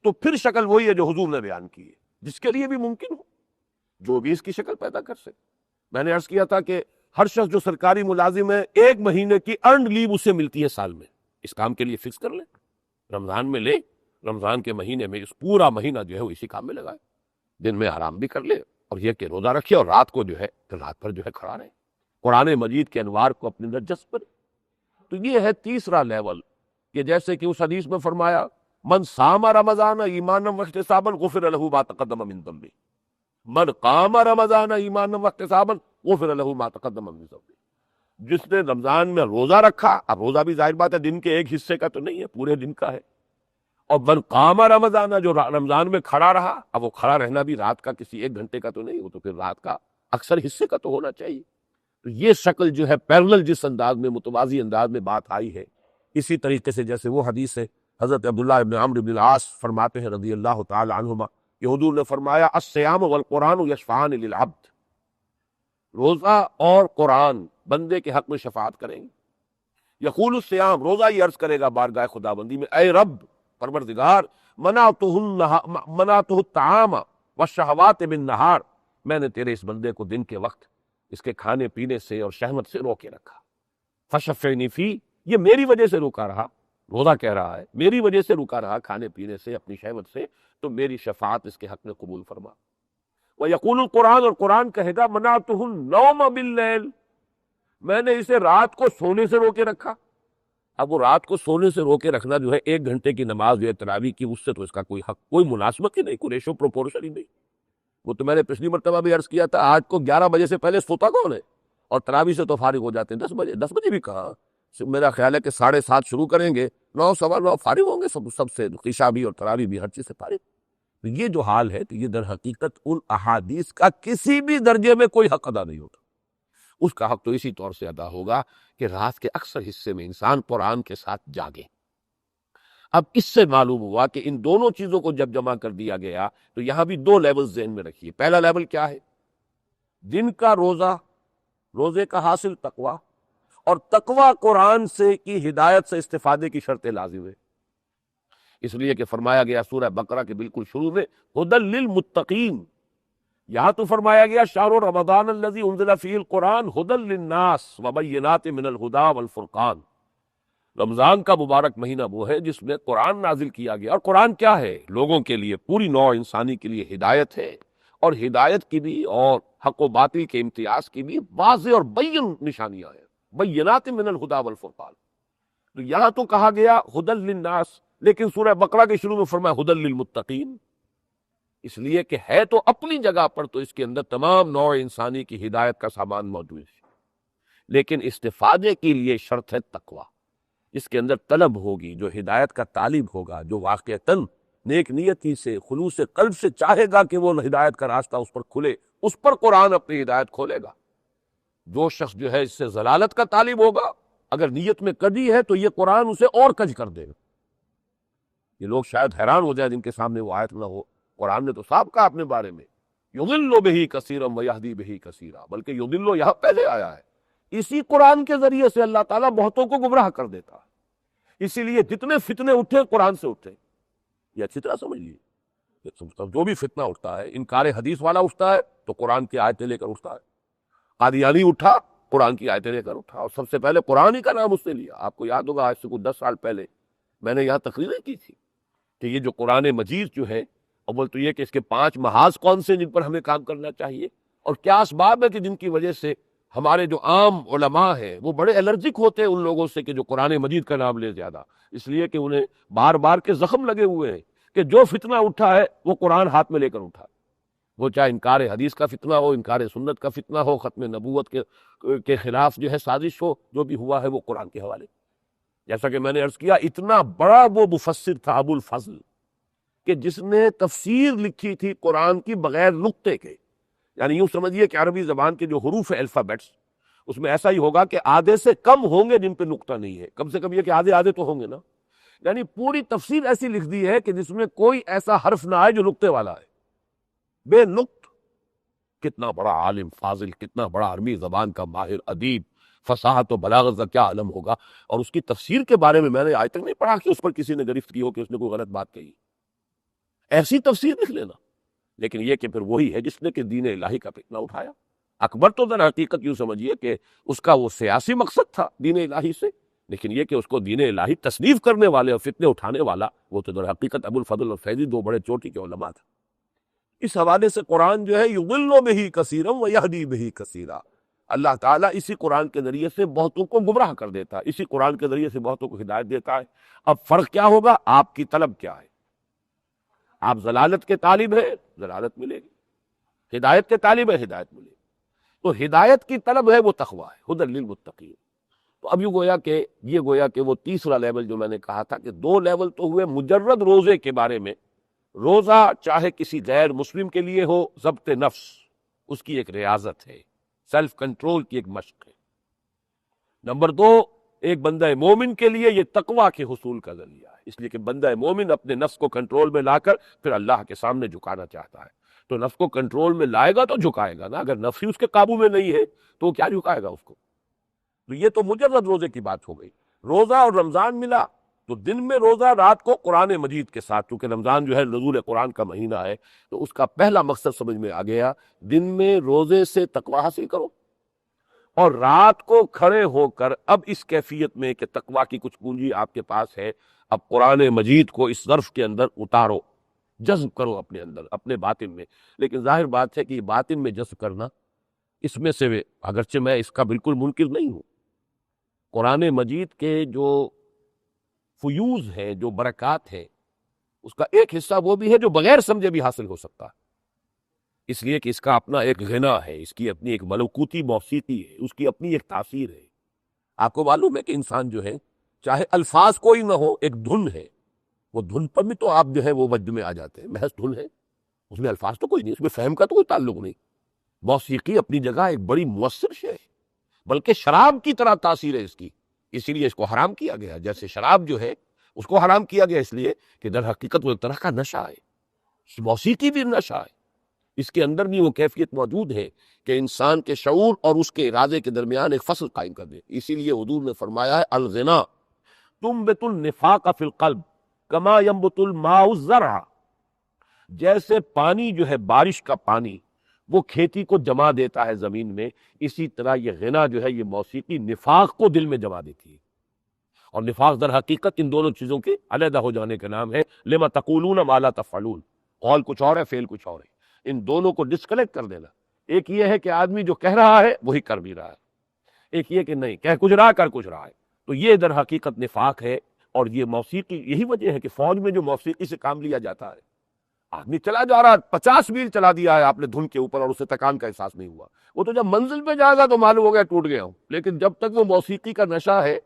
تو پھر شکل وہی ہے جو حضور نے بیان کی ہے، جس کے لیے بھی ممکن ہو، جو بھی اس کی شکل پیدا کر سکے۔ میں نے عرض کیا تھا کہ ہر شخص جو سرکاری ملازم ہے، 1 مہینے کی ارنڈ لیو اسے ملتی ہے سال میں، اس کام کے لیے فکس کر لے، رمضان میں لے، رمضان کے مہینے میں اس پورا مہینہ جو ہے وہ اسی کام میں لگائے، دن میں آرام بھی کر لے، اور یہ کہ روزہ رکھے اور رات کو جو ہے رات پر جو ہے کھڑا رہے، قرآن مجید کے انوار کو اپنے اندر جذب کرے۔ تو یہ ہے تیسرا لیول، کہ جیسے کہ اس حدیث میں فرمایا من صام رمضان ایمانا واحتسابا غفر له ما تقدم من ذنبه، من قام رمضان ایمانا واحتسابا غفر له ما تقدم من ذنبه، جس نے رمضان میں روزہ رکھا، اب روزہ بھی ظاہر بات ہے دن کے ایک حصے کا تو نہیں ہے، پورے دن کا ہے، اور من قام رمضان جو رمضان میں کھڑا رہا، اب وہ کھڑا رہنا بھی رات کا کسی 1 گھنٹے کا تو نہیں، وہ تو پھر رات کا اکثر حصے کا تو ہونا چاہیے۔ تو یہ شکل جو ہے پیرلل جس انداز میں متوازی انداز میں بات آئی ہے، اسی طریقے سے جیسے وہ حدیث ہے حضرت عبداللہ ابن عمرو بن العاص فرماتے ہیں رضی اللہ تعالی عنہما کہ حضور نے فرمایا الصیام والقرآن یشفعان للعبد، روزہ اور قرآن بندے کے حق میں شفاعت کریں گے۔ یقول الصیام، روزہ یہ عرض کرے گا بارگاہ خداوندی میں، اے رب پروردگار، منعتہ الطعام والشہوات بالنہار، میں نے تیرے اس بندے کو دن کے وقت اس کے کھانے پینے سے اور شہوت سے روکے رکھا، فشفعنی فی، یہ میری وجہ سے روکا رہا، روزہ کہہ رہا ہے میری وجہ سے روکا رہا کھانے پینے سے، اپنی شہوت سے، تو میری شفاعت اس کے حق میں قبول فرما۔ وَيَقُولُ القرآن، اور قرآن کہے گا منعتہ النوم باللیل، میں نے اسے رات کو سونے سے روکے رکھا، اب وہ رات کو سونے سے روکے رکھنا جو ہے 1 گھنٹے کی نماز جو ہے تراویح کی، اس سے تو اس کا کوئی حق، کوئی مناسبت ہی نہیں، کوئی ریشو پروپورشن ہی نہیں۔ وہ تو میں نے پچھلی مرتبہ بھی عرض کیا تھا، آج کو 11 بجے سے پہلے سوتا کون ہے؟ اور تراویح سے تو فارغ ہو جاتے ہیں 10 بجے، 10 بجے بھی کہاں، میرا خیال ہے کہ 7:30 شروع کریں گے، 9 سوا 9 فارغ ہوں گے سب سے، عشاء بھی اور تراویح بھی ہر چیز سے فارغ۔ تو یہ جو حال ہے، تو یہ در حقیقت ان احادیث کا کسی بھی درجے میں کوئی حق ادا نہیں ہوتا۔ اس کا حق تو اسی طور سے ادا ہوگا کہ رات کے اکثر حصے میں انسان قرآن کے ساتھ جاگے۔ اب اس سے معلوم ہوا کہ ان دونوں چیزوں کو جب جمع کر دیا گیا تو یہاں بھی 2 لیول ذہن میں رکھیے۔ پہلا لیول کیا ہے؟ دن کا روزہ، روزے کا حاصل تقویٰ، اور تقویٰ قرآن سے کی ہدایت سے استفادے کی شرط لازم ہے، اس لیے کہ فرمایا گیا سورہ بقرہ کے بالکل شروع میں ھدی للمتقین، یہاں تو فرمایا گیا شہر رمضان الذی انزل فیہ القرآن ھدی للناس وبینات من الھدی والفرقان، رمضان کا مبارک مہینہ وہ ہے جس میں قرآن نازل کیا گیا، اور قرآن کیا ہے؟ لوگوں کے لیے، پوری نوع انسانی کے لیے ہدایت ہے، اور ہدایت کی بھی اور حق و باطل کے امتیاز کی بھی واضح اور بین نشانیاں ہیں، بینات من الھدی والفرقان۔ تو یہاں تو کہا گیا ھدی للناس، لیکن سورہ بقرہ کے شروع میں فرمایا ھدی للمتقین، اس لیے کہ ہے تو اپنی جگہ پر تو اس کے اندر تمام نوع انسانی کی ہدایت کا سامان موجود ہے، لیکن استفادے کے لیے شرط ہے تقویٰ، اس کے اندر طلب ہوگی، جو ہدایت کا طالب ہوگا، جو واقعتاً نیک نیتی سے خلوص قلب سے چاہے گا کہ وہ ہدایت کا راستہ اس پر کھلے، اس پر قرآن اپنی ہدایت کھولے گا۔ جو شخص جو ہے اس سے ضلالت کا طالب ہوگا، اگر نیت میں کجی ہے تو یہ قرآن اسے اور کج کر دے گا۔ یہ لوگ شاید حیران ہو جائیں جن کے سامنے وہ آیت نہ ہو، قرآن نے تو صاف کہا اپنے بارے میں یضل بہ کثیرا ویہدی بہ کثیرا، بلکہ یضل یہاں پہلے آیا ہے، اسی قرآن کے ذریعے سے اللہ تعالیٰ بہتوں کو گمراہ کر دیتا ہے۔ اسی لیے جتنے فتنے اٹھے قرآن سے اٹھے، یہ اچھی طرح سمجھ لیجیے، جو بھی فتنہ اٹھتا ہے، انکار حدیث والا اٹھتا ہے تو قرآن کی آیتیں لے کر اٹھتا ہے، قادیانی اٹھا قرآن کی آیتیں لے کر اٹھا، اور سب سے پہلے قرآن ہی کا نام اس نے لیا۔ آپ کو یاد ہوگا آج سے کچھ 10 سال پہلے میں نے یہاں تقریریں کی تھی کہ یہ جو قرآن مجید جو ہے، اول تو یہ کہ اس کے 5 محاذ کون سے جن پر ہمیں کام کرنا چاہیے، اور کیا اسباب ہے کہ جن کی وجہ سے ہمارے جو عام علماء ہیں وہ بڑے الرجک ہوتے ہیں ان لوگوں سے کہ جو قرآن مجید کا نام لے زیادہ، اس لیے کہ انہیں بار بار کے زخم لگے ہوئے ہیں کہ جو فتنہ اٹھا ہے وہ قرآن ہاتھ میں لے کر اٹھا، وہ چاہے انکار حدیث کا فتنہ ہو، انکار سنت کا فتنہ ہو، ختم نبوت کے خلاف جو ہے سازش ہو، جو بھی ہوا ہے وہ قرآن کے حوالے۔ جیسا کہ میں نے عرض کیا، اتنا بڑا وہ مفسر تھا ابو الفضل کہ جس نے تفسیر لکھی تھی قرآن کی بغیر نقطے کے، یعنی یوں سمجھیے کہ عربی زبان کے جو حروف الفابیٹس، اس میں ایسا ہی ہوگا کہ آدھے سے کم ہوں گے جن پہ نقطہ نہیں ہے، کم سے کم یہ کہ آدھے تو ہوں گے نا، یعنی پوری تفسیر ایسی لکھ دی ہے کہ جس میں کوئی ایسا حرف نہ آئے جو نقطے والا ہے، بے نقط۔ کتنا بڑا عالم فاضل، کتنا بڑا عربی زبان کا ماہر ادیب، فصاحت و بلاغت کا کیا علم ہوگا، اور اس کی تفسیر کے بارے میں میں نے آج تک نہیں پڑھا کہ اس پر کسی نے گرفت کی ہو کہ اس نے کوئی غلط بات کہی، ایسی تفسیر لکھ لینا۔ لیکن یہ کہ پھر وہی ہے جس نے کہ دین الہی کا فتنہ اٹھایا۔ اکبر تو در حقیقت یوں سمجھیے کہ اس کا وہ سیاسی مقصد تھا دین الہی سے، لیکن یہ کہ اس کو دین الہی تصنیف کرنے والے اور فتنے اٹھانے والا وہ تو در حقیقت ابو الفضل اور فیضی 2 بڑے چوٹی کے علماء تھے۔ اس حوالے سے قرآن جو ہے یضل بہ کثیرا ویہدی بہ کثیرا، اللہ تعالیٰ اسی قرآن کے ذریعے سے بہتوں کو گمراہ کر دیتا ہے، اسی قرآن کے ذریعے سے بہتوں کو ہدایت دیتا ہے۔ اب فرق کیا ہوگا؟ آپ کی طلب کیا ہے؟ آپ ضلالت کے طالب ہیں، ضلالت ملے گی، ہدایت کے طالب ہیں، ہدایت ملے گی۔ تو ہدایت کی طلب ہے وہ تقویٰ ہے، ھدی للمتقین۔ تو اب یہ گویا کہ وہ تیسرا لیول جو میں نے کہا تھا کہ 2 لیول تو ہوئے مجرد روزے کے بارے میں، روزہ چاہے کسی غیر مسلم کے لیے ہو، ضبط نفس اس کی ایک ریاضت ہے، سیلف کنٹرول کی ایک مشق ہے۔ نمبر 2، ایک بندہ مومن کے لیے یہ تقویٰ کے حصول کا ذریعہ ہے، اس لیے کہ بندہ مومن اپنے نفس کو کنٹرول میں لا کر پھر اللہ کے سامنے جھکانا چاہتا ہے، تو نفس کو کنٹرول میں لائے گا تو جھکائے گا نا، اگر نفس ہی اس کے قابو میں نہیں ہے تو وہ کیا جھکائے گا اس کو۔ تو یہ تو مجرد روزے کی بات ہو گئی۔ روزہ اور رمضان ملا تو دن میں روزہ، رات کو قرآن مجید کے ساتھ، چونکہ رمضان جو ہے نزول قرآن کا مہینہ ہے تو اس کا پہلا مقصد سمجھ میں آ گیا، دن میں روزے سے تقویٰ حاصل کرو، اور رات کو کھڑے ہو کر اب اس کیفیت میں کہ تقویٰ کی کچھ پونجی آپ کے پاس ہے، اب قرآن مجید کو اس ظرف کے اندر اتارو، جذب کرو اپنے اندر، اپنے باطن میں۔ لیکن ظاہر بات ہے کہ یہ باطن میں جذب کرنا، اس میں سے اگرچہ میں اس کا بالکل منکر نہیں ہوں، قرآن مجید کے جو فیوز ہے، جو برکات ہے، اس کا ایک حصہ وہ بھی ہے جو بغیر سمجھے بھی حاصل ہو سکتا ہے، اس لیے کہ اس کا اپنا ایک غنا ہے، اس کی اپنی ایک ملکوتی موسیقی ہے، اس کی اپنی ایک تاثیر ہے۔ آپ کو معلوم ہے کہ انسان جو ہے چاہے الفاظ کوئی نہ ہو، ایک دھن ہے، وہ دھن پر بھی تو آپ جو ہے وہ وجد میں آ جاتے ہیں، محض دھن ہے، اس میں الفاظ تو کوئی نہیں، اس میں فہم کا تو کوئی تعلق نہیں۔ موسیقی اپنی جگہ ایک بڑی مؤثر شے ہے، بلکہ شراب کی طرح تاثیر ہے اس کی، اسی لیے اس کو حرام کیا گیا۔ جیسے شراب جو ہے اس کو حرام کیا گیا اس لیے کہ در حقیقت وہ ایک طرح کا نشہ ہے، موسیقی بھی نشہ ہے، اس کے اندر بھی وہ کیفیت موجود ہے کہ انسان کے شعور اور اس کے ارادے کے درمیان ایک فصل قائم کر دے۔ اسی لیے حضور نے فرمایا ہے الغنا تنبت النفاق فی القلب کما ینبت الماء الزرع، جیسے پانی جو ہے بارش کا پانی وہ کھیتی کو جما دیتا ہے زمین میں، اسی طرح یہ غنا جو ہے یہ موسیقی نفاق کو دل میں جما دیتی ہے۔ اور نفاق در حقیقت ان دونوں چیزوں کے علیحدہ ہو جانے کا نام ہے، لما تقولون ما لا تفعلون، قول کچھ اور ہے فعل کچھ اور ہے، ان دونوں کو ڈسکنیکٹ کر دینا۔ ایک یہ ہے کہ آدمی جو کہہ رہا ہے وہی کر بھی رہا ہے، ایک یہ کہ نہیں کہہ کچھ رہا کر کچھ رہا ہے، تو یہ در حقیقت نفاق ہے۔ اور یہ موسیقی، یہی وجہ ہے کہ فوج میں جو موسیقی سے کام لیا جاتا ہے، آدمی چلا جا رہا 50 میل چلا دیا ہے آپ نے دھن کے اوپر اور اسے تکان کا احساس نہیں ہوا، وہ تو جب منزل پہ جائے گا تو معلوم ہو گیا ٹوٹ گیا ہوں، لیکن جب تک وہ موسیقی کا نشہ ہے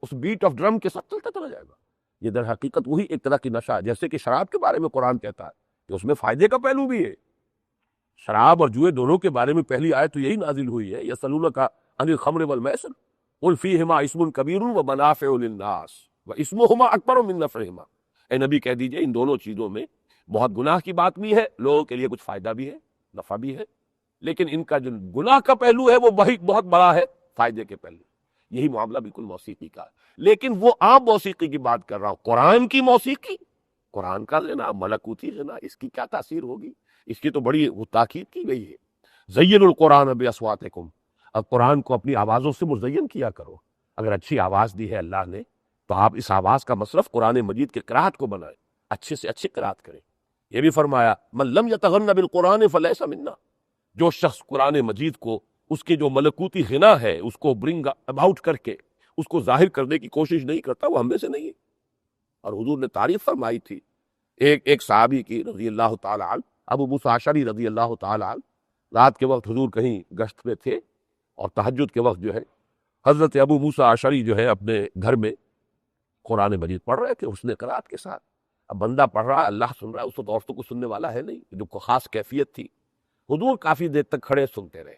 اس بیٹ آف ڈرم کے ساتھ چلتا چلا جائے گا۔ یہ در حقیقت وہی ایک طرح کی نشہ ہے، جیسے کہ شراب کے بارے میں قرآن کہتا ہے کہ اس میں فائدے کا پہلو بھی ہے۔ شراب اور جوئے دونوں کے بارے میں پہلی آیت تو یہی نازل ہوئی ہے، یسألونک عن الخمر والمیسر قل فیہما اسم کبیر ومنافع للناس واسمہما اکبر من نفعہما، اے نبی کہہ دیجئے ان دونوں چیزوں میں بہت گناہ کی بات بھی ہے، لوگوں کے لیے کچھ فائدہ بھی ہے، نفع بھی ہے، لیکن ان کا جو گناہ کا پہلو ہے وہ بہت بڑا ہے فائدے کے پہلو۔ یہی معاملہ بالکل موسیقی کا ہے، لیکن وہ عام موسیقی کی بات کر رہا ہوں، قرآن کی موسیقی، قرآن کا غنا، ملکوتی غنا، اس کی کیا تاثیر ہوگی؟ اس کی تو بڑی تاکید کی گئی ہے، زین القرآن باصواتکم، اب قرآن کو اپنی آوازوں سے مزین کیا کرو۔ اگر اچھی آواز دی ہے اللہ نے تو آپ اس آواز کا مصرف قرآن مجید کے قرات کو بنائیں، اچھے سے اچھی قرات کریں۔ یہ بھی فرمایا من لم یتغن بالقرآن فلیس منا، جو شخص قرآن مجید کو اس کے جو ملکوتی غنا ہے اس کو برنگ اباؤٹ کر کے اس کو ظاہر کرنے کی کوشش نہیں کرتا وہ ہم میں سے نہیں ہے۔ اور حضور نے تعریف فرمائی تھی ایک صحابی کی رضی اللہ تعالی عنہ، ابو موسیٰ اشعری رضی اللہ تعالی عنہ، رات کے وقت حضور کہیں گشت میں تھے اور تہجد کے وقت جو ہے حضرت ابو موسیٰ اشعری جو ہے اپنے گھر میں قرآن مجید پڑھ رہے تھے حسن قرات کے ساتھ۔ اب بندہ پڑھ رہا ہے، اللہ سن رہا ہے، اس وقت عورتوں کو سننے والا ہے نہیں، جو خاص کیفیت تھی۔ حضور کافی دیر تک کھڑے سنتے رہے،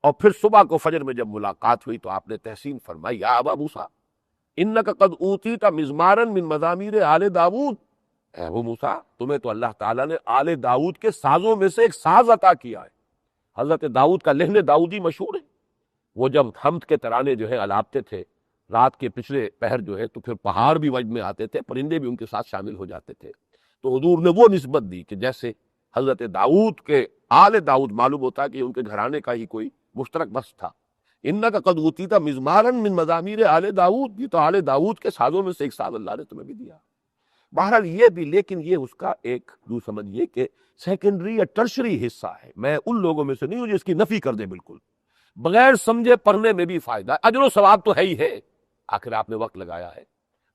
اور پھر صبح کو فجر میں جب ملاقات ہوئی تو آپ نے تحسین فرمائی، یا ابا موسیٰ انک قد اوتیت مزمارا من مزامیر آل داود، اے ابو موسیٰ تمہیں تو اللہ تعالیٰ نے آل داؤد کے سازوں میں سے ایک ساز عطا کیا ہے۔ حضرت داؤد کا لحن داؤدی مشہور ہے، وہ جب حمد کے ترانے جو ہے الاپتے تھے رات کے پچھلے پہر جو ہے تو پھر پہاڑ بھی وجد میں آتے تھے، پرندے بھی ان کے ساتھ شامل ہو جاتے تھے، تو حضور نے وہ نسبت دی کہ جیسے حضرت داؤد کے آل داؤد، معلوم ہوتا ہے کہ ان کے گھرانے کا ہی کوئی مشترک بس تھا۔ انک قد اوتیت مزمارا من مزامیر آل داؤد، یہ تو آل داؤد کے سازوں میں سے ایک ساز اللہ نے تمہیں بھی دیا۔ بہرحال یہ بھی، لیکن یہ اس کا ایک سمجھیے کہ سیکنڈری یا ٹرشری حصہ ہے، میں ان لوگوں میں سے نہیں ہوں جو اس کی نفی کر دے بالکل، بغیر سمجھے پڑھنے میں بھی فائدہ ہے، اجر و ثواب تو ہے ہی ہے، آخر آپ نے وقت لگایا ہے،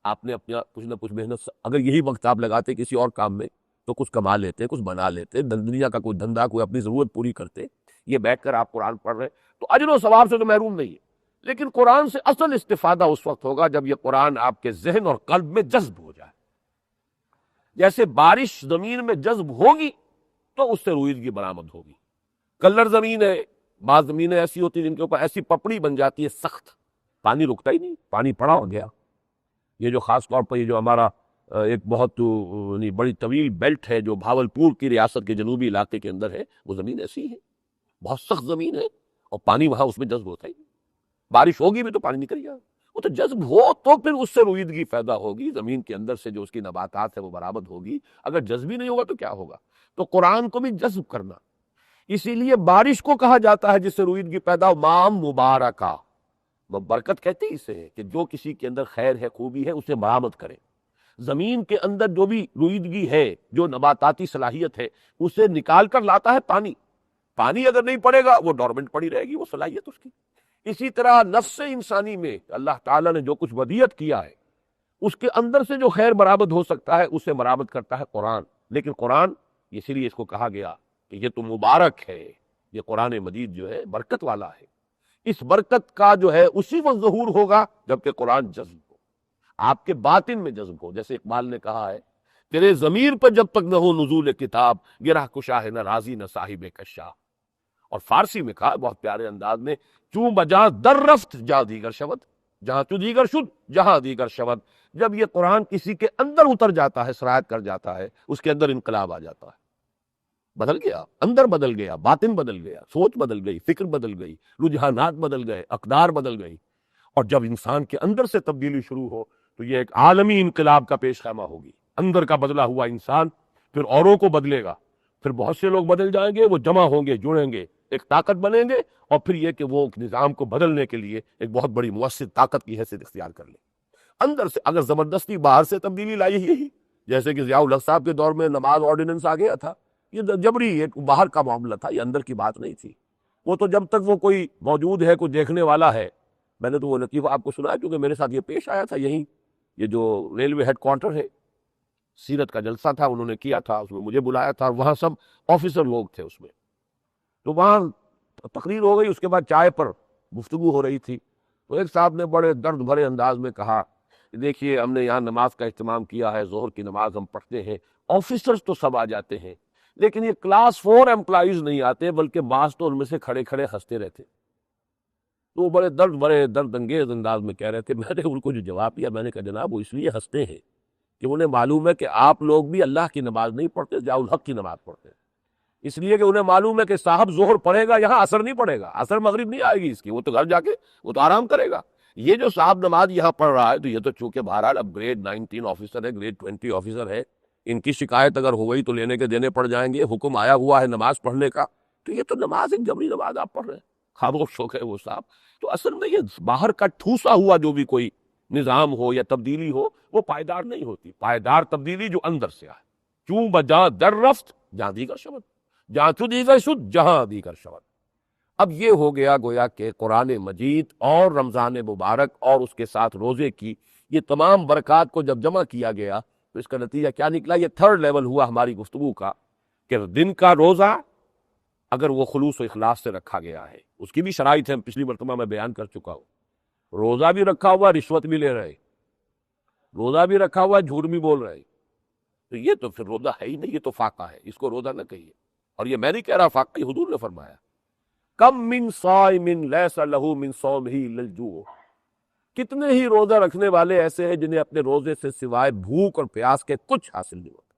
آپ نے اپنا کچھ نہ کچھ محنت، اگر یہی وقت آپ لگاتے کسی اور کام میں تو کچھ کما لیتے، کچھ بنا لیتے، دنیا کا کوئی دھندا، کوئی اپنی ضرورت پوری کرتے، یہ بیٹھ کر آپ قرآن پڑھ رہے تو اجر و ثواب سے تو محروم نہیں ہے، لیکن قرآن سے اصل استفادہ اس وقت ہوگا جب یہ قرآن آپ کے ذہن اور قلب میں جذب ہو جائے۔ جیسے بارش زمین میں جذب ہوگی تو اس سے روئیدگی برآمد ہوگی۔ کلر زمین ہے، بعض زمینیں ایسی ہوتی ہیں جن کے اوپر ایسی پپڑی بن جاتی ہے سخت، پانی رکتا ہی نہیں، پانی پڑا ہو گیا۔ یہ جو خاص طور پر یہ جو ہمارا ایک بہت بڑی طویل بیلٹ ہے جو بھاولپور کی ریاست کے جنوبی علاقے کے اندر ہے، وہ زمین ایسی ہے، بہت سخت زمین ہے، اور پانی وہاں اس میں جذب ہوتا ہی نہیں، بارش ہوگی بھی تو پانی نکل جائے، وہ تو جذب ہو تو پھر اس سے روئیدگی پیدا ہوگی، زمین کے اندر سے جو اس کی نباتات ہے وہ برآمد ہوگی، اگر جذب ہی نہیں ہوگا تو کیا ہوگا؟ تو قرآن کو بھی جذب کرنا، اسی لیے بارش کو کہا جاتا ہے جس سے روئیدگی پیدا ہو ماء مبارکہ، برکت کہتے ہیں اسے کہ جو کسی کے اندر خیر ہے، خوبی ہے، اسے برآمد کرے۔ زمین کے اندر جو بھی روئیدگی ہے، جو نباتاتی صلاحیت ہے، اسے نکال کر لاتا ہے پانی۔ پانی اگر نہیں پڑے گا وہ ڈورمنٹ پڑی رہے گی وہ صلاحیت اس کی۔ اسی طرح نفس انسانی میں اللہ تعالیٰ نے جو کچھ ودیعت کیا ہے اس کے اندر سے جو خیر برآمد ہو سکتا ہے اسے برآمد کرتا ہے قرآن. لیکن قرآن اسی لیے اس کو کہا گیا کہ یہ تو مبارک ہے، یہ قرآن مجید جو ہے برکت والا ہے. اس برکت کا جو ہے اسی وقت ظہور ہوگا جبکہ قرآن جذب ہو، آپ کے باطن میں جذب ہو. جیسے اقبال نے کہا ہے، تیرے ضمیر پر جب تک نہ ہو نزول کتاب، گرہ کشا ہے نہ رازی نہ صاحب کشا. اور فارسی میں کہا بہت پیارے انداز میں، چوں بجاں در رفت جہاں دیگر شود، جہاں تو دیگر شد جہاں دیگر شود. جب یہ قرآن کسی کے اندر اتر جاتا ہے، سرایت کر جاتا ہے، اس کے اندر انقلاب آ جاتا ہے. بدل گیا، اندر بدل گیا، باطن بدل گیا، سوچ بدل گئی، فکر بدل گئی، رجحانات بدل گئے، اقدار بدل گئی. اور جب انسان کے اندر سے تبدیلی شروع ہو تو یہ ایک عالمی انقلاب کا پیش خیمہ ہوگی. اندر کا بدلا ہوا انسان پھر اوروں کو بدلے گا، پھر بہت سے لوگ بدل جائیں گے، وہ جمع ہوں گے، جڑیں گے، ایک طاقت بنیں گے، اور پھر یہ کہ وہ نظام کو بدلنے کے لیے ایک بہت بڑی مؤثر طاقت کی حیثیت اختیار کر لے. اندر سے اگر زبردستی باہر سے تبدیلی لائی یہی، جیسے کہ ضیاء الحق صاحب کے دور میں نماز آرڈیننس آ گیا تھا، یہ جبری ایک باہر کا معاملہ تھا، یہ اندر کی بات نہیں تھی. وہ تو جب تک وہ کوئی موجود ہے، کوئی دیکھنے والا ہے. میں نے تو وہ لطیفہ آپ کو سنا ہے کیونکہ میرے ساتھ یہ پیش آیا تھا. یہیں یہ جو ریلوے ہیڈ کوارٹر ہے، سیرت کا جلسہ تھا، انہوں نے کیا تھا، اس میں مجھے بلایا تھا، وہاں سب آفیسر لوگ تھے اس میں. تو وہاں تقریر ہو گئی، اس کے بعد چائے پر گفتگو ہو رہی تھی. تو ایک صاحب نے بڑے درد بھرے انداز میں کہا، دیکھیے ہم نے یہاں نماز کا اہتمام کیا ہے، ظہر کی نماز ہم پڑھتے ہیں، آفیسرز تو سب آ جاتے ہیں، لیکن یہ کلاس 4 امپلائیز نہیں آتے، بلکہ بعض تو ان میں سے کھڑے کھڑے ہنستے رہتے. تو وہ بڑے درد انگیز انداز میں کہہ رہے تھے. میں نے ان کو جو جواب دیا، میں نے کہا جناب وہ اس لیے ہنستے ہیں کہ انہیں معلوم ہے کہ آپ لوگ بھی اللہ کی نماز نہیں پڑھتے، ضیاء الحق کی نماز پڑھتے ہیں. اس لیے کہ انہیں معلوم ہے کہ صاحب ظہر پڑھے گا، یہاں اثر نہیں پڑے گا، اثر مغرب نہیں آئے گی اس کی، وہ تو گھر جا کے وہ تو آرام کرے گا. یہ جو صاحب نماز یہاں پڑھ رہا ہے، تو یہ تو چونکہ بہرحال اب گریڈ 19 آفیسر ہے، گریڈ 20 آفیسر ہے، ان کی شکایت اگر ہو گئی تو لینے کے دینے پڑ جائیں گے. حکم آیا ہوا ہے نماز پڑھنے کا، تو یہ تو نماز ایک جبری نماز آپ پڑھ رہے ہیں، خاموش ہو گئے وہ صاحب. تو اصل میں یہ باہر کا ٹھوسا ہوا جو بھی کوئی نظام ہو یا تبدیلی ہو، وہ پائیدار نہیں ہوتی. پائیدار تبدیلی جو اندر سے آئے. چوں بجاں در رفت جہاں دیگر شود، جہاں تو دیگر شد جہاں دیگر شود. اب یہ ہو گیا گویا کہ قرآن مجید اور رمضان مبارک اور اس کے ساتھ روزے کی یہ تمام برکات کو جب جمع کیا گیا تو اس کا نتیجہ کیا نکلا؟ یہ تھرڈ لیول ہوا ہماری گفتگو کا کہ دن کا روزہ اگر وہ خلوص و اخلاص سے رکھا گیا ہے، اس کی بھی شرائط ہے، پچھلی مرتبہ میں بیان کر چکا ہوں. روزہ بھی رکھا ہوا، رشوت بھی لے رہے، روزہ بھی رکھا ہوا، جھوٹ بھی بول رہے، تو یہ تو پھر روزہ ہے ہی نہیں، یہ تو فاقہ ہے، اس کو روزہ نہ کہیے. اور یہ میں نہیں کہہ رہا، فاقہ حضور نے فرمایا، کم من صائم لیس لہ من صومہ الا الجوع. کتنے ہی روزہ رکھنے والے ایسے ہیں جنہیں اپنے روزے سے سوائے بھوک اور پیاس کے کچھ حاصل نہیں ہوتا،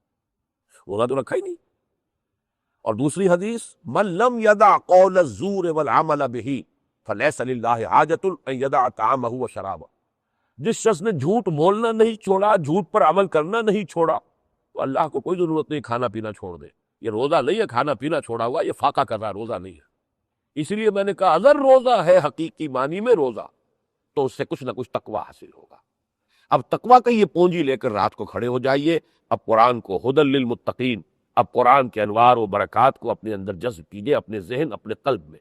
روزہ تو رکھا ہی نہیں. اور دوسری حدیث، من لم یدع قول الزور والعمل بہ فلیس للہ حاجۃ ان یدع طعامہ وشرابہ. جس شخص نے جھوٹ بولنا نہیں چھوڑا، جھوٹ پر عمل کرنا نہیں چھوڑا، تو اللہ کو کوئی ضرورت نہیں کھانا پینا چھوڑ دے. یہ روزہ نہیں ہے کھانا پینا چھوڑا ہوا، یہ فاقہ کر رہا، روزہ نہیں ہے. اس لیے میں نے کہا اگر روزہ ہے حقیقی معنی میں روزہ، تو اس سے کچھ نہ کچھ تقویٰ حاصل ہوگا. اب تقویٰ کا یہ پونجی لے کر رات کو کھڑے ہو جائیے. اب قرآن کو ہدی للمتقین، اب قرآن کے انوار و برکات کو اپنے اندر جذب کیجئے، اپنے ذہن، اپنے قلب میں.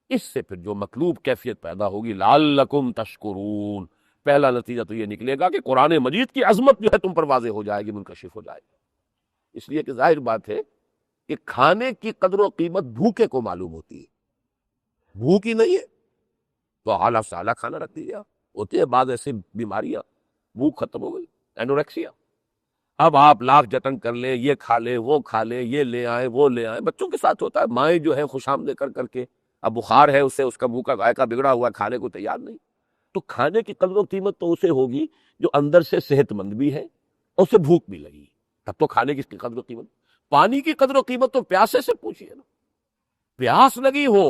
اس سے پھر جو مطلوب کیفیت پیدا ہوگی، لعلکم تشکرون. پہلا نتیجہ تو یہ نکلے گا کہ قرآن مجید کی عظمت جو ہے تم پر واضح ہو جائے گی، منکشف ہو جائے گی. اس لیے کہ ظاہر بات ہے کہ کھانے کی قدر و قیمت بھوکے کو معلوم ہوتی ہے. بھوک ہی نہیں ہے تو اعلیٰ سے اعلیٰ کھانا رکھ دیجیے. ہوتی ہے بعض ایسی بیماریاں، بھوک ختم ہو گئی، اینوریکسیا. اب آپ لاکھ جتن کر لیں، یہ کھا لیں، وہ کھا لیں، یہ لے آئیں، وہ لے آئیں. بچوں کے ساتھ ہوتا ہے، مائیں جو ہے خوش آمدید کر کر کے، اب بخار ہے اسے، اس کا منہ کا ذائقہ بگڑا ہوا، کھانے کو تیار نہیں. تو کھانے کی قدر و قیمت تو اسے ہوگی جو اندر سے صحت مند بھی ہے اور اسے بھوک بھی لگی، تب تو کھانے کی قدر و قیمت. پانی کی قدر و قیمت تو پیاسے سے پوچھیے نا. پیاس لگی ہو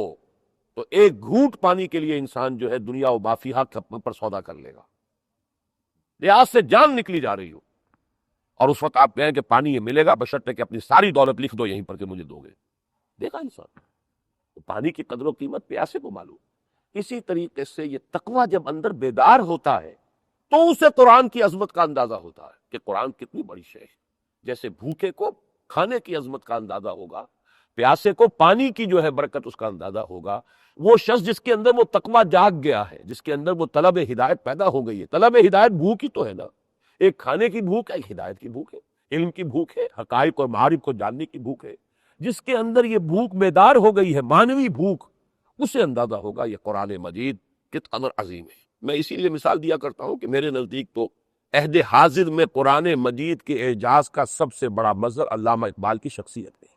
تو ایک گھونٹ پانی کے لیے انسان جو ہے دنیا و مافیہا پر سودا کر لے گا. پیاس سے جان نکلی جا رہی ہو اور اس وقت آپ کہیں کہ پانی یہ ملے گا بشرطے کہ اپنی ساری دولت لکھ دو یہیں پر کہ مجھے دو گے. دیکھا انسان تو پانی کی قدر و قیمت پیاسے کو معلوم. اسی طریقے سے یہ تقویٰ جب اندر بیدار ہوتا ہے تو اسے قرآن کی عظمت کا اندازہ ہوتا ہے کہ قرآن کتنی بڑی شے ہے. جیسے بھوکے کو کھانے کی عظمت کا اندازہ ہوگا، پیاسے کو پانی کی جو ہے برکت اس کا اندازہ ہوگا. وہ شخص جس کے اندر وہ تقویٰ جاگ گیا ہے، جس کے اندر وہ طلب ہدایت پیدا ہو گئی ہے. طلب ہدایت بھوک ہی تو ہے نا. ایک کھانے کی بھوک ہے، ایک ہدایت کی بھوک ہے، علم کی بھوک ہے، حقائق اور معارف کو جاننے کی بھوک ہے۔ جس کے اندر یہ بھوک بیدار ہو گئی ہے، مانوی بھوک، اسے اندازہ ہوگا یہ قرآن مجید کس قدر عظیم ہے۔ میں اسی لیے مثال دیا کرتا ہوں کہ میرے نزدیک تو عہد حاضر میں قرآن مجید کے اعجاز کا سب سے بڑا مظہر علامہ اقبال کی شخصیت ہے،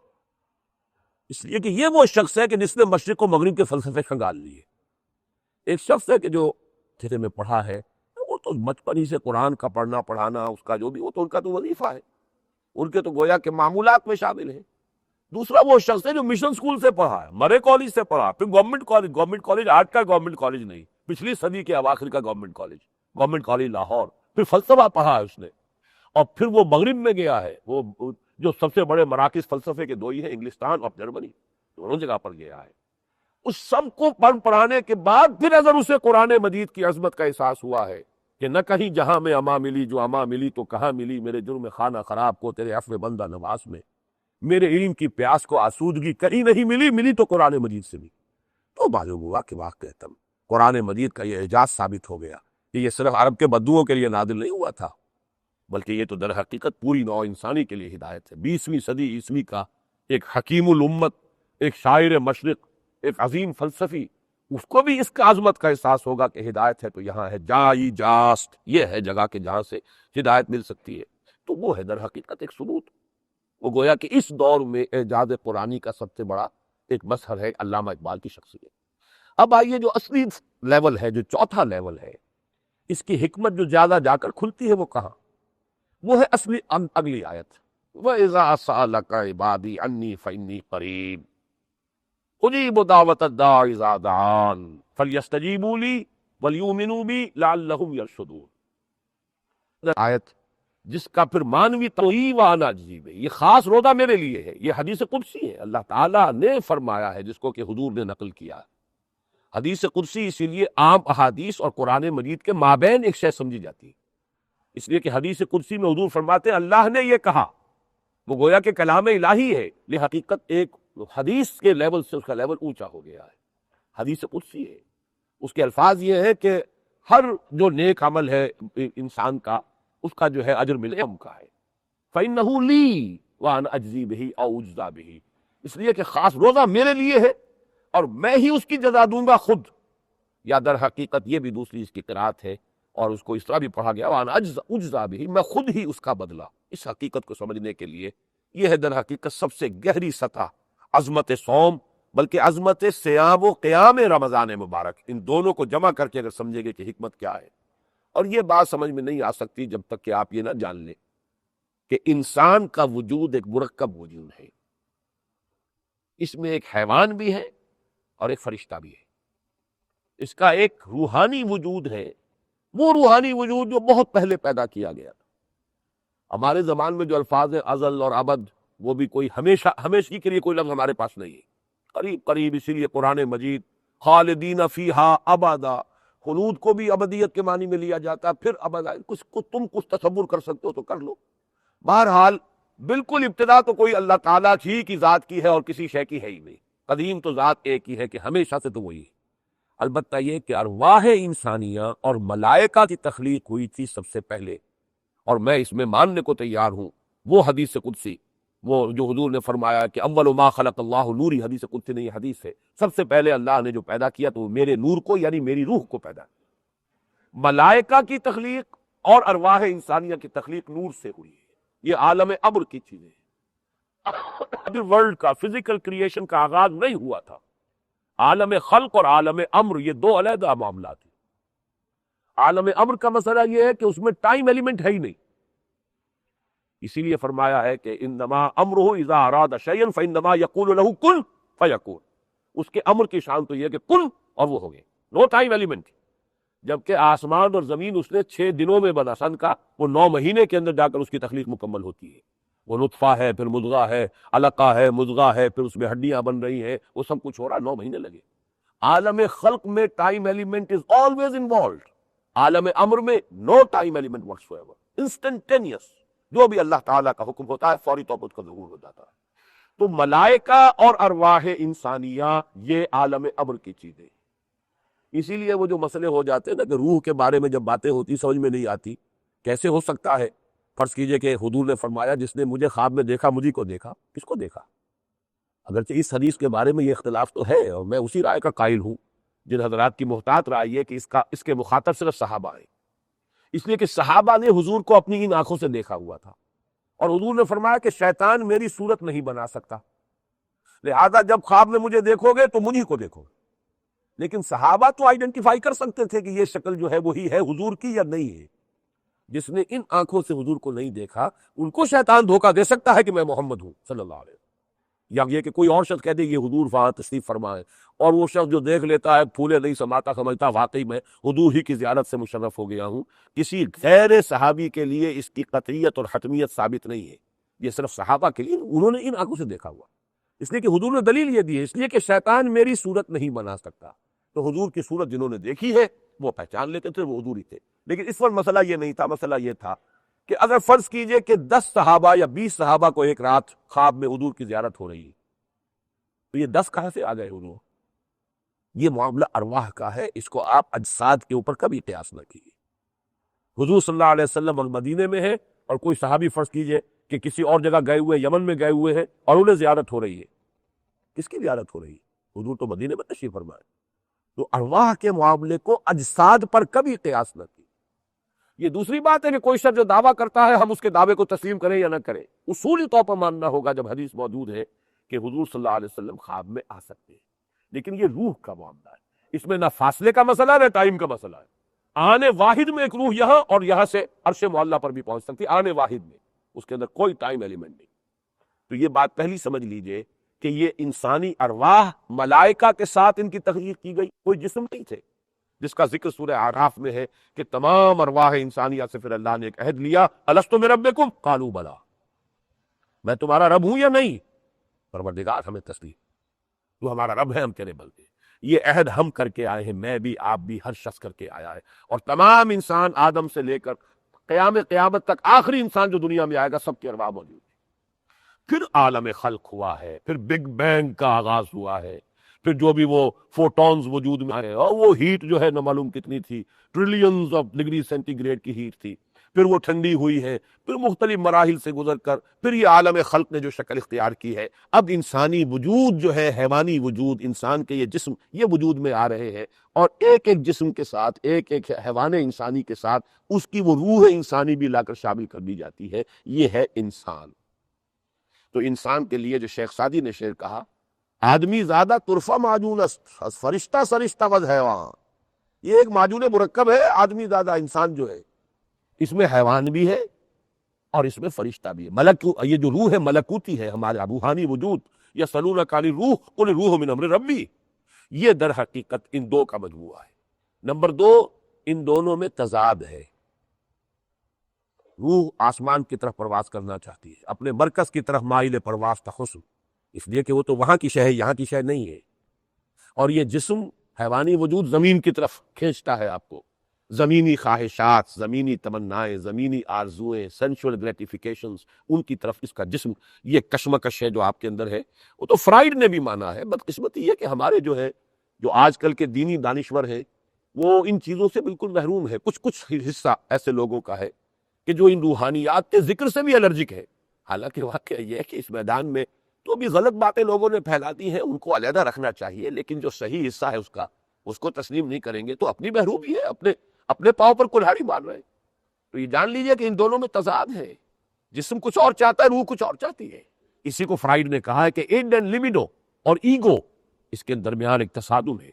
اس لیے کہ یہ وہ شخص ہے کہ جس نے مشرق و مغرب کے فلسفے کھنگال لیے۔ ایک شخص ہے کہ جو تھیرے میں پڑھا ہے، وہ تو بچپن ہی سے قرآن کا پڑھنا پڑھانا، اس کا جو بھی، وہ تو ان کا تو وظیفہ ہے، ان کے تو گویا کہ معمولات میں شامل ہیں۔ دوسرا وہ شخص ہے جو مشن سکول سے پڑھا ہے، مرے کالج سے پڑھا، پھر گورنمنٹ کالج آج کا گورنمنٹ کالج نہیں، پچھلی صدی کے اواخر کا گورنمنٹ کالج لاہور، پھر فلسفہ پڑھا ہے اس نے، اور پھر وہ مغرب میں گیا ہے، وہ جو سب سے بڑے مراکز فلسفے کے دو ہی ہیں، انگلستان اور جرمنی، دونوں جگہ پر گیا ہے۔ اس سب کو پڑھانے کے بعد پھر اگر اسے قرآن مجید کی عظمت کا احساس ہوا ہے کہ نہ کہیں جہاں میں اما ملی، جو اما ملی تو کہاں ملی، میرے جرم خانہ خراب کو تیرے عفو بندہ نواز میں، میرے علم کی پیاس کو آسودگی کہیں نہیں ملی، ملی تو قرآن مجید سے بھی، تو معلوم ہوا کہ واقعتاً قرآن مجید کا یہ اعجاز ثابت ہو گیا کہ یہ صرف عرب کے بدوؤں کے لیے نازل نہیں ہوا تھا، بلکہ یہ تو در حقیقت پوری نوع انسانی کے لیے ہدایت ہے۔ 20ویں صدی عیسوی کا ایک حکیم الامت، ایک شاعر مشرق، ایک عظیم فلسفی، اس کو بھی اس کا عظمت کا احساس ہوگا کہ ہدایت ہے تو یہاں ہے، جائی جاست، یہ ہے جگہ کہ جہاں سے ہدایت مل سکتی ہے، تو وہ ہے در حقیقت ایک ثبوت۔ وہ گویا کہ اس دور میں اعجاز قرآنی کا سب سے بڑا ایک مظہر ہے علامہ اقبال کی شخصیت۔ اب آئیے جو اصلی لیول ہے، جو چوتھا لیول ہے، اس کی حکمت جو زیادہ جا کر کھلتی ہے وہ کہاں؟ وہ ہے اصلی اگلی آیت، وَإِذَا سَأَلَكَ عِبَادِي عَنِّي فَإِنِّي قَرِيبٌ أُجِيبُ دَعْوَةَ الدَّاعِ إِذَا دَعَانِ فَلْيَسْتَجِيبُوا لِي وَلْيُؤْمِنُوا بِي لَعَلَّهُمْ يَرْشُدُونَ۔ آیت جس کا پھر مانوی توئی وانا عجیب ہے، یہ خاص روزہ میرے لیے ہے، یہ حدیث قدسی ہے، اللہ تعالیٰ نے فرمایا ہے، جس کو کہ حضور نے نقل کیا ہے۔ حدیث قدسی اسی لیے عام احادیث اور قرآن مجید کے مابین ایک شے سمجھی جاتی ہے، اس لیے کہ حدیث قدسی میں حضور فرماتے ہیں اللہ نے یہ کہا، وہ گویا کہ کلام الہی ہے، یہ حقیقت ایک حدیث کے لیول سے اس کا لیول اونچا ہو گیا ہے، حدیث قدسی ہے، اس کے الفاظ یہ ہے کہ ہر جو نیک عمل ہے انسان کا، اس کا جو ہے اجر ملے ہم کا ہے، فَإِنَّهُ لِي وَأَنَا أَجْزِي بِهِ أَوْ أُجْزَى بِهِ، اس لیے کہ خاص روزہ میرے لیے ہے اور میں ہی اس کی جزا دوں گا خود، یا در حقیقت یہ بھی دوسری اس کی قرات ہے اور اس کو اس طرح بھی پڑھا گیا وَأَنَا أُجْزَى بِهِ، میں خود ہی اس کا بدلہ۔ اس حقیقت کو سمجھنے کے لیے یہ ہے در حقیقت سب سے گہری سطح عظمت صوم، بلکہ عظمت صیام و قیام رمضان مبارک، ان دونوں کو جمع کر کے اگر سمجھے گے کہ حکمت کیا ہے، اور یہ بات سمجھ میں نہیں آ سکتی جب تک کہ آپ یہ نہ جان لیں کہ انسان کا وجود ایک مرکب وجود ہے، اس میں ایک حیوان بھی ہے اور ایک فرشتہ بھی ہے، اس کا ایک روحانی وجود ہے، وہ روحانی وجود جو بہت پہلے پیدا کیا گیا تھا۔ ہمارے زبان میں جو الفاظ ہیں ازل اور ابد، وہ بھی کوئی ہمیشہ کے لیے کوئی لفظ ہمارے پاس نہیں ہے، قریب قریب، اسی لیے قرآن مجید خالدین فیہا ابدا، خلود کو بھی ابدیت کے معنی میں لیا جاتا ہے، پھر ابدا، تم کچھ تصور کر سکتے ہو تو کر لو۔ بہرحال بالکل ابتدا تو کوئی اللہ تعالیٰ ہی کی ذات کی ہے اور کسی شے کی ہے ہی نہیں، قدیم تو ذات ایک ہی ہے کہ ہمیشہ سے تو وہی ہے۔ البتہ یہ کہ ارواح انسانیہ اور ملائکہ کی تخلیق ہوئی تھی سب سے پہلے، اور میں اس میں ماننے کو تیار ہوں، وہ حدیث قدسی، وہ جو حضور نے فرمایا کہ اول ما خلق اللہ نوری، حدیث قدسی نہیں، یہ حدیث ہے، سب سے پہلے اللہ نے جو پیدا کیا تو وہ میرے نور کو، یعنی میری روح کو پیدا کیا۔ ملائکہ کی تخلیق اور ارواح انسانیہ کی تخلیق نور سے ہوئی ہے، یہ عالم امر کی چیزیں ہیں، ورلڈ کا فزیکل کریشن کا آغاز نہیں ہوا تھا۔ عالم خلق اور عالم امر یہ دو علیحدہ معاملات ہیں۔ عالم امر کا مسئلہ یہ ہے کہ اس میں ٹائم ایلیمنٹ ہے ہی نہیں، اسی لیے فرمایا ہے کہ انما امرہ اذا اراد شیئا فانما یقول له کن فیکون، اس کے امر کی شان تو یہ ہے کہ کن اور وہ ہو گئے، نو ٹائم ایلیمنٹ۔ جبکہ آسمان اور زمین اس نے 6 دنوں میں بنا، سن کا وہ 9 مہینے کے اندر جا کر اس کی تخلیق مکمل ہوتی ہے، وہ نطفہ ہے، پھر مضغہ ہے، علقہ ہے، مضغہ ہے، پھر اس میں ہڈیاں بن رہی ہیں، وہ سب کچھ ہو رہا 9 مہینے لگے۔ عالم خلق میں time element is always involved, عالم امر میں no time element whatsoever, instantaneous, جو بھی اللہ تعالیٰ کا حکم ہوتا ہے فوری طور پر اس کا ظہور ہو جاتا ہے۔ تو ملائکہ اور ارواح انسانیہ یہ عالم امر کی چیزیں، اسی لیے وہ جو مسئلے ہو جاتے ہیں نا کہ روح کے بارے میں جب باتیں ہوتی سمجھ میں نہیں آتی، کیسے ہو سکتا ہے؟ فرض کیجئے کہ حضور نے فرمایا جس نے مجھے خواب میں دیکھا مجھے کو دیکھا، کس کو دیکھا؟ اگرچہ اس حدیث کے بارے میں یہ اختلاف تو ہے، اور میں اسی رائے کا قائل ہوں جن حضرات کی محتاط رائے یہ کہ اس کے مخاطب صرف صحابہ ہیں، اس لیے کہ صحابہ نے حضور کو اپنی ان آنکھوں سے دیکھا ہوا تھا، اور حضور نے فرمایا کہ شیطان میری صورت نہیں بنا سکتا، لہذا جب خواب میں مجھے دیکھو گے تو مجھے کو دیکھو۔ لیکن صحابہ تو آئیڈینٹیفائی کر سکتے تھے کہ یہ شکل جو ہے وہی ہے حضور کی یا نہیں ہے۔ جس نے ان آنکھوں سے حضور کو نہیں دیکھا ان کو شیطان دھوکہ دے سکتا ہے کہ میں محمد ہوں صلی اللہ علیہ وسلم، یا یہ کہ کوئی اور شخص کہہ دے یہ حضور وہاں تشریف فرمائے، اور وہ شخص جو دیکھ لیتا ہے پھولے نہیں سماتا سمجھتا واقعی میں حضور ہی کی زیارت سے مشرف ہو گیا ہوں۔ کسی غیر صحابی کے لیے اس کی قطعیت اور حتمیت ثابت نہیں ہے، یہ صرف صحابہ کے لیے انہوں نے ان آنکھوں سے دیکھا ہوا، اس لیے کہ حضور نے دلیل یہ دی ہے، اس لیے کہ شیطان میری صورت نہیں بنا سکتا۔ تو حضور کی صورت جنہوں نے دیکھی ہے وہ پہچان لیتے تھے وہ حضور ہی تھے۔ لیکن اس وقت مسئلہ یہ نہیں تھا، مسئلہ یہ تھا کہ اگر فرض کیجئے کہ 10 صحابہ یا 20 صحابہ کو ایک رات خواب میں حضور کی زیارت ہو رہی ہے، تو یہ 10 کہاں سے آ گئے حضور؟ یہ معاملہ ارواح کا ہے، اس کو آپ اجساد کے اوپر کبھی قیاس نہ کیجیے۔ حضور صلی اللہ علیہ وسلم مدینے میں ہے اور کوئی صحابی فرض کیجئے کہ کسی اور جگہ گئے ہوئے یمن میں گئے ہوئے ہیں اور انہیں زیارت ہو رہی ہے، کس کی زیارت ہو رہی ہے؟ حضور تو مدینے میں تشریف فرمائے۔ تو ارواح کے معاملے کو اجساد پر کبھی قیاس نہ کی۔ یہ دوسری بات ہے کہ کوئی شخص جو دعویٰ کرتا ہے ہم اس کے دعوے کو تسلیم کریں یا نہ کریں، اصولی طور پر ماننا ہوگا جب حدیث موجود ہے کہ حضور صلی اللہ علیہ وسلم خواب میں آ سکتے ہیں، لیکن یہ روح کا معاملہ ہے، اس میں نہ فاصلے کا مسئلہ نہ ٹائم کا مسئلہ ہے۔ آنے واحد میں ایک روح یہاں اور یہاں سے عرش معلیٰ پر بھی پہنچ سکتی، آنے واحد میں، اس کے اندر کوئی ٹائم ایلیمنٹ نہیں۔ تو یہ بات پہلی سمجھ لیجئے کہ یہ انسانی ارواح ملائکہ کے ساتھ ان کی تخلیق کی گئی، کوئی جسم نہیں تھے، جس کا ذکر سورہ اعراف میں ہے کہ تمام ارواح انسانیہ سے پھر اللہ نے ایک عہد لیا، الستو بربکم قالوا بلی، میں تمہارا رب ہوں یا نہیں؟ پروردگار ہمیں تسلیم، تو ہمارا رب ہے، ہم تیرے بندے۔ یہ عہد ہم کر کے آئے ہیں، میں بھی، آپ بھی، ہر شخص کر کے آیا ہے، اور تمام انسان آدم سے لے کر قیامت تک آخری انسان جو دنیا میں آئے گا سب کی ارواح موجود ہے۔ پھر عالم خلق ہوا ہے، پھر بگ بینگ کا آغاز ہوا ہے، پھر جو بھی وہ فوٹونز وجود میں آئے اور وہ ہیٹ جو ہے نہ معلوم کتنی تھی، trillions of degree centigrade کی ہیٹ تھی، پھر وہ ٹھنڈی ہوئی ہے، پھر مختلف مراحل سے گزر کر پھر یہ عالم خلق نے جو شکل اختیار کی ہے۔ اب انسانی وجود جو ہے، حیوانی وجود، انسان کے یہ جسم یہ وجود میں آ رہے ہیں، اور ایک ایک جسم کے ساتھ، ایک ایک حیوان انسانی کے ساتھ اس کی وہ روح انسانی بھی لا کر شامل کر دی جاتی ہے، یہ ہے انسان۔ تو انسان کے لیے جو شیخ سعدی نے شعر کہا، آدمی زیادہ طرفہ معجون است، فرشتہ سرشتہ وز حیوان، یہ ایک معجون مرکب ہے، آدمی زیادہ انسان جو ہے اس میں حیوان بھی ہے اور اس میں فرشتہ بھی ہے۔ یہ جو روح ہے ملکوتی ہے، ہمارا روحانی وجود، یسألونک عن الروح قل الروح من امر ربی، یہ در حقیقت ان دو کا مجموعہ ہے۔ نمبر 2، ان دونوں میں تضاد ہے۔ روح آسمان کی طرف پرواز کرنا چاہتی ہے، اپنے مرکز کی طرف مائل پرواز تخص، اس لیے کہ وہ تو وہاں کی شے ہے، یہاں کی شے نہیں ہے، اور یہ جسم حیوانی وجود زمین کی طرف کھینچتا ہے آپ کو، زمینی خواہشات، زمینی تمنائیں، زمینی آرزوئیں، سینشول گریٹیفیکیشنز، ان کی طرف اس کا جسم یہ کشمکش ہے جو آپ کے اندر ہے۔ وہ تو فرائیڈ نے بھی مانا ہے۔ بدقسمتی یہ کہ ہمارے جو آج کل کے دینی دانشور ہیں وہ ان چیزوں سے بالکل محروم ہے۔ کچھ حصہ ایسے لوگوں کا ہے کہ جو ان روحانیات کے ذکر سے بھی الرجک ہے، حالانکہ واقعہ یہ ہے کہ اس میدان میں تو بھی غلط باتیں لوگوں نے پھیلا دی ہیں، ان کو علیحدہ رکھنا چاہیے، لیکن جو صحیح حصہ ہے اس کو تسلیم نہیں کریں گے تو اپنی محرومی ہے، اپنے پاؤں پر کلہاڑی مار رہے ہیں۔ تو یہ جان لیجئے کہ ان دونوں میں تضاد ہے، جسم کچھ اور چاہتا ہے، روح کچھ اور چاہتی ہے۔ اسی کو فرائیڈ نے کہا ہے کہ اڈ اینڈ لیبیڈو اور ایگو، اس کے درمیان ایک تصادم ہے۔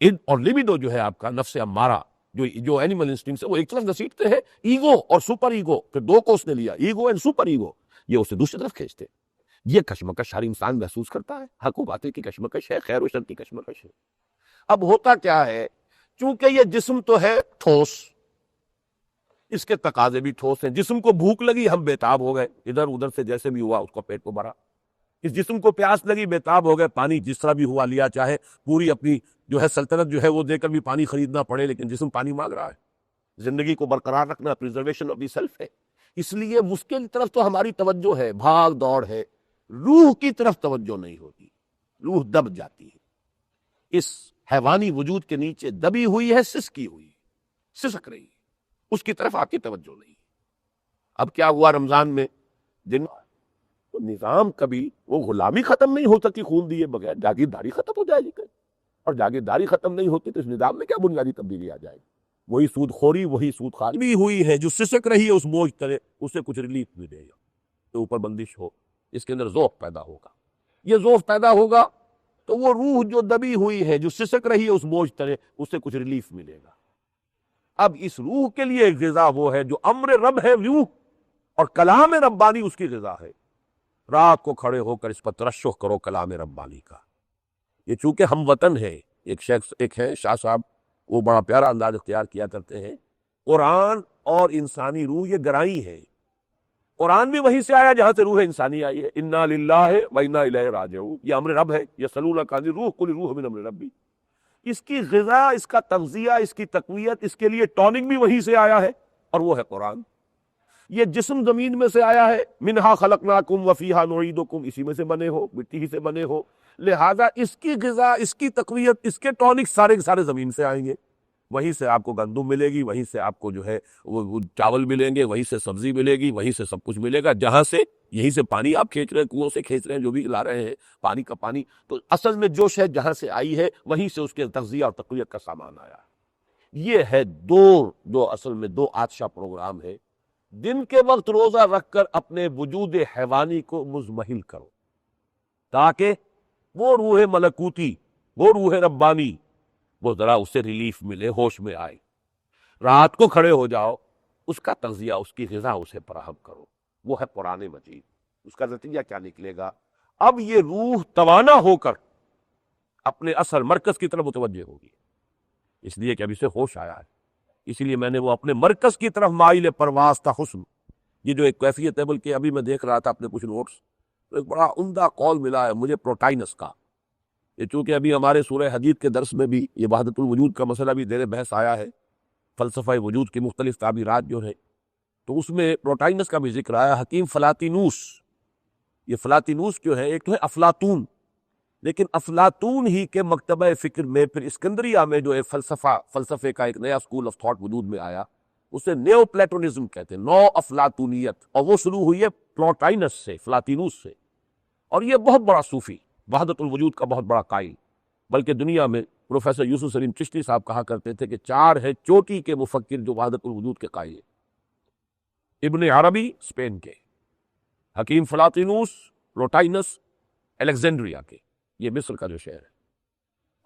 اڈ اور لیبیڈو جو ہے آپ کا نفس امارہ، جو اینیمل انسٹنکٹ ہے وہ ایک طرف گھسیٹتے ہیں، ایگو اور سپر ایگو، پھر دو کو اس نے لیا، ایگو اینڈ سپر ایگو، یہ اسے دوسری طرف کھینچتے ہیں۔ یہ کشمکش ہر انسان محسوس کرتا ہے، حق و باطل کی کشمکش ہے، خیر و شر کی کشمکش ہے۔ اب ہوتا کیا ہے، چونکہ یہ جسم تو ہے ٹھوس، اس کے تقاضے بھی ٹھوس ہیں۔ جسم کو بھوک لگی، ہم بےتاب ہو گئے، ادھر ادھر سے جیسے بھی ہوا اس کو پیٹ کو بھرا۔ اس جسم کو پیاس لگی، بےتاب ہو گئے، پانی جس طرح بھی ہوا لیا، چاہے پوری اپنی سلطنت وہ دے کر بھی پانی خریدنا پڑے، لیکن جسم پانی مانگ رہا ہے۔ زندگی کو برقرار رکھنا پریزرویشن آف دی سیلف ہے، اس لیے اس کی طرف تو ہماری توجہ ہے، بھاگ دوڑ ہے، روح کی طرف توجہ نہیں ہوتی، روح دب جاتی ہے، اس حیوانی وجود کے نیچے دبی ہوئی ہے، سسکی ہوئی، سسک رہی ہے، اس کی طرف آپ کی توجہ نہیں۔ اب کیا ہوا رمضان میں جن تو نظام کبھی وہ غلامی ختم نہیں ہو سکتی خون دیے بغیر، جاگیرداری ختم ہو جائے گی کہیں، اور جاگیرداری ختم نہیں ہوتی تو اس نظام میں کیا بنیادی تبدیلی آ جائے گی؟ وہی سود خوری، وہی سود خواری بھی ہوئی ہے، جو سسک رہی ہے اس بوجھ تلے اسے کچھ ریلیف ملے گا، تو اوپر بندش ہو، اس کے اندر ذوق پیدا ہوگا، یہ ذوق پیدا ہوگا تو وہ روح جو دبی ہوئی ہے، جو سسک رہی ہے اس بوجھ تلے، اسے کچھ ریلیف ملے گا۔ اب اس روح کے لیے ایک غذا وہ ہے جو امر رب ہے روح، اور کلام ربانی اس کی غذا ہے۔ رات کو کھڑے ہو کر اس پر ترشح کرو کلام ربانی کا۔ یہ چونکہ ہم وطن ہے، ایک شخص ایک ہے شاہ صاحب، وہ بڑا پیارا انداز اختیار کیا کرتے ہیں، قرآن اور انسانی روح یہ گرائی ہے۔ قرآن بھی وہیں سے آیا جہاں سے روح انسانی آئی ہے، انا للہ و انا الیہ راجعون، یہ امر رب ہے، یسألونک عن الروح قل الروح من امر ربی۔ اس کی غذا، اس کا تغذیہ، اس کی تقویت، اس کے لیے ٹونک بھی وہیں سے آیا ہے، اور وہ ہے قرآن۔ یہ جسم زمین میں سے آیا ہے، منہا خلقناکم وفیہا نعیدکم، اسی میں سے بنے ہو، مٹی ہی سے بنے ہو، لہذا اس کی غذا، اس کی تقویت، اس کے ٹونک سارے کے سارے زمین سے آئیں گے۔ وہیں سے آپ کو گندم ملے گی، وہیں سے آپ کو جو ہے وہ چاول ملیں گے، وہیں سے سبزی ملے گی، وہیں سے سب کچھ ملے گا، جہاں سے یہیں سے پانی آپ کھینچ رہے ہیں، کنویں سے کھینچ رہے ہیں، جو بھی لا رہے ہیں پانی کا پانی، تو اصل میں جو شے جہاں سے آئی ہے وہیں سے اس کے تغذیہ اور تقویت کا سامان آیا۔ یہ ہے جو اصل میں دو آتشہ پروگرام ہے۔ دن کے وقت روزہ رکھ کر اپنے وجود حیوانی کو مزمحل کرو، تاکہ وہ روح ملکوتی، وہ روح ربانی، وہ ذرا اس سے ریلیف ملے، ہوش میں آئے۔ رات کو کھڑے ہو جاؤ، اس کا تغذیہ، اس کی غذا اسے فراہم کرو، وہ ہے قرآن مجید۔ اس کا نتیجہ کیا نکلے گا؟ اب یہ روح توانا ہو کر اپنے اصل مرکز کی طرف متوجہ ہوگی، اس لیے کہ اب اسے ہوش آیا ہے، اسی لیے میں نے وہ اپنے مرکز کی طرف مائل پرواز تھا حسن، یہ جو ایک کیفیت ہے، بلکہ ابھی میں دیکھ رہا تھا اپنے کچھ نوٹس، تو ایک بڑا عمدہ قول ملا ہے مجھے پروٹائنس کا۔ یہ چونکہ ابھی ہمارے سورہ حدید کے درس میں بھی یہ وحدت الوجود کا مسئلہ بھی زیر بحث آیا ہے، فلسفہ وجود کی مختلف تعبیرات جو ہیں، تو اس میں پروٹائنس کا بھی ذکر آیا۔ حکیم فلاطینوس، یہ فلاطینوس جو ہے ایک تو ہے افلاطون، لیکن افلاطون ہی کے مکتبہ فکر میں پھر اسکندریہ میں جو ایک فلسفے کا ایک نیا اسکول آف تھاٹ وجود میں آیا، اسے نیو پلیٹونزم کہتے ہیں، نو افلاطونیت، اور وہ شروع ہوئی ہے پلوٹائنس سے، فلاطینوس سے، اور یہ بہت بڑا صوفی، وحدت الوجود کا بہت بڑا قائل، بلکہ دنیا میں پروفیسر یوسف سلیم چشتی صاحب کہا کرتے تھے کہ 4 ہے چوٹی کے مفکر جو وحدت الوجود کے قائل ہیں: ابن عربی اسپین کے، حکیم فلاطینوس، پلوٹائنس الیگزینڈریا کے، یہ مصر کا جو شہر ہے،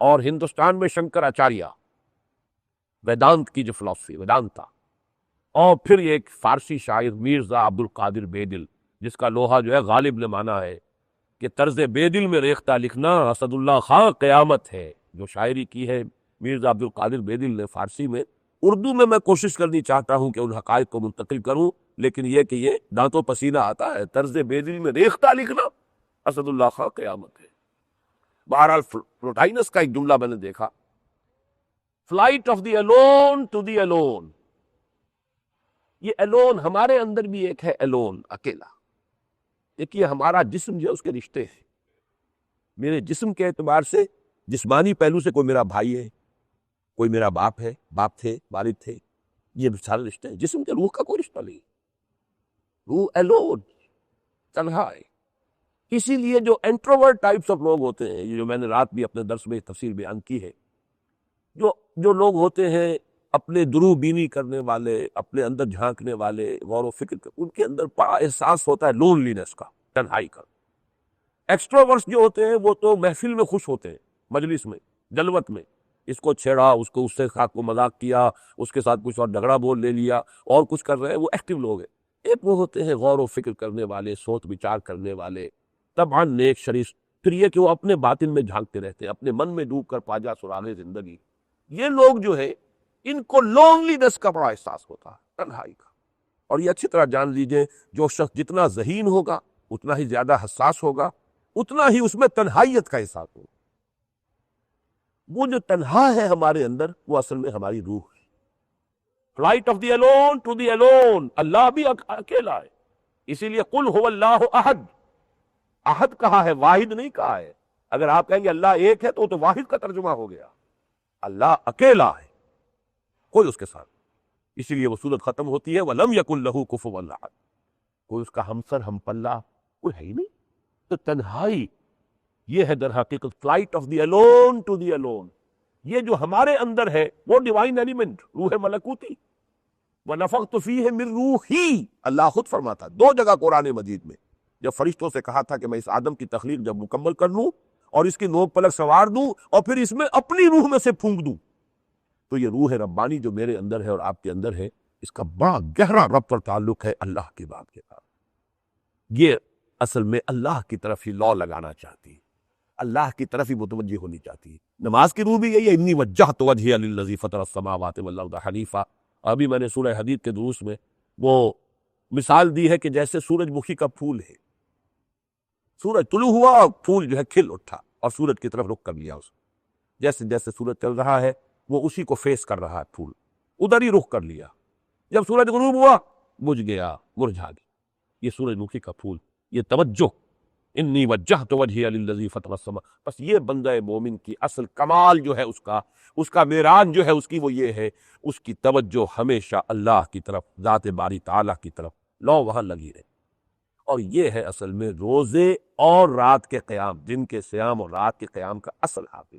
اور ہندوستان میں شنکر آچاریہ، ویدانت کی جو فلسفی ویدانتا، اور پھر ایک فارسی شاعر میرزا عبد القادر بیدل، جس کا لوہا جو ہے غالب نے مانا ہے کہ طرز بیدل میں ریختہ لکھنا اسد اللہ خاں قیامت ہے، جو شاعری کی ہے میرزا عبد القادر بیدل نے فارسی میں۔ اردو میں کوشش کرنی چاہتا ہوں کہ ان حقائق کو منتقل کروں، لیکن یہ کہ یہ دانتوں پسینہ آتا ہے، طرز بیدل میں ریختہ لکھنا اسد اللہ خاں قیامت ہے۔ بہرحال پلوٹائنس کا ایک جملہ میں نے دیکھا، flight of the alone to the alone, یہ الون ہمارے اندر بھی ایک ہے، الون اکیلا۔ دیکھیے ہمارا جسم جو ہے اس کے رشتے ہیں، میرے جسم کے اعتبار سے جسمانی پہلو سے کوئی میرا بھائی ہے، کوئی میرا باپ ہے، باپ تھے، والد تھے، یہ سارے رشتے ہیں۔ جسم کے روح کا کوئی رشتہ نہیں، روح الون، تنہا ہے۔ اسی لیے جو انٹروورٹ ٹائپس آف لوگ ہوتے ہیں، یہ جو میں نے رات بھی اپنے درس میں تفصیل بیان کی ہے، جو لوگ ہوتے ہیں اپنے درو بینی کرنے والے، اپنے اندر جھانکنے والے، غور و فکر ان کے اندر بڑا احساس ہوتا ہے لونلینس کا، تنہائی کا۔ ایکسٹروورٹس جو ہوتے ہیں وہ تو محفل میں خوش ہوتے ہیں، مجلس میں، جلوت میں، اس کو چھیڑا، اس سے ساتھ کو مذاق کیا، اس کے ساتھ کچھ اور جھگڑا بول لے لیا، اور کچھ کر رہے ہیں، وہ ایکٹیو لوگ ہیں۔ ایک وہ ہوتے ہیں غور و فکر کرنے والے، سوچ بچار کرنے والے، طبعاً نیک شریف، پھر یہ کہ وہ اپنے باطن میں جھانکتے رہتے ہیں، اپنے من میں ڈوب کر پاجا سراغ زندگی۔ یہ لوگ جو ہے ان کو لونلینس کا بڑا احساس ہوتا ہے، تنہائی کا۔ اور یہ اچھی طرح جان لیجئے، جو شخص جتنا ذہین ہوگا اتنا ہی زیادہ حساس ہوگا، اتنا ہی اس میں تنہائیت کا احساس ہوگا۔ وہ جو تنہا ہے ہمارے اندر، وہ اصل میں ہماری روح ہے۔ Flight of the alone to the alone, اللہ بھی اکیلا ہے، اسی لیے قل هو اللہ احد، احد کہا ہے، واحد نہیں کہا ہے۔ اگر آپ کہیں گے اللہ ایک ہے تو واحد کا ترجمہ ہو گیا۔ اللہ اکیلا ہے، کوئی اس کے ساتھ، اسی لیے وہ صورت ختم ہوتی ہے وَلَمْ يَكُنْ لَهُ كُفُوًا أَحَدٌ، کوئی اس کا ہمسر ہم پلہ کوئی ہے ہی نہیں. تو تنہائی یہ ہے در حقیقت flight of the alone to the alone. یہ جو ہمارے اندر ہے وہ ڈیوائن ایلیمنٹ روح ملکوتی، وَنَفَخْتُ فِيهِ مِن رُوحِي، اللہ خود فرماتا 2 جگہ قرآن مجید میں جب فرشتوں سے کہا تھا کہ میں اس آدم کی تخلیق جب مکمل کر لوں اور اس کی نوک پلک سنوار دوں اور پھر اس میں اپنی روح میں سے پھونک دوں، تو یہ روح ربانی جو میرے اندر ہے اور آپ کے اندر ہے، اس کا بڑا گہرا ربط اور تعلق ہے اللہ کی بات کے ساتھ. یہ اصل میں اللہ کی طرف ہی لا لگانا چاہتی ہے، اللہ کی طرف ہی متوجہ ہونی چاہتی ہے. نماز کی روح بھی یہی ہے، انی وجہت وجہی للذی فطر السماوات والارض حنیفا. ابھی میں نے سورہ حدید کے دروس میں وہ مثال دی ہے کہ جیسے سورج مکھی کا پھول ہے، سورج طلوع ہوا اور پھول جو ہے کھل اٹھا اور سورج کی طرف رخ کر لیا. اس جیسے جیسے سورج چل رہا ہے وہ اسی کو فیس کر رہا ہے، پھول ادھر ہی رخ کر لیا. جب سورج غروب ہوا بجھ گیا، مرجھا گیا. یہ سورج مکھی کا پھول، یہ توجہ، انی وجہت وجہی للذی فطر السماء. بس یہ بندہ مومن کی اصل کمال جو ہے، اس کا معراج جو ہے اس کی وہ یہ ہے، اس کی توجہ ہمیشہ اللہ کی طرف، ذات باری تعالیٰ کی طرف لو وہاں لگی رہے. اور یہ ہے اصل میں روزے اور رات کے قیام، دن کے صیام اور رات کے قیام کا اصل حاصل.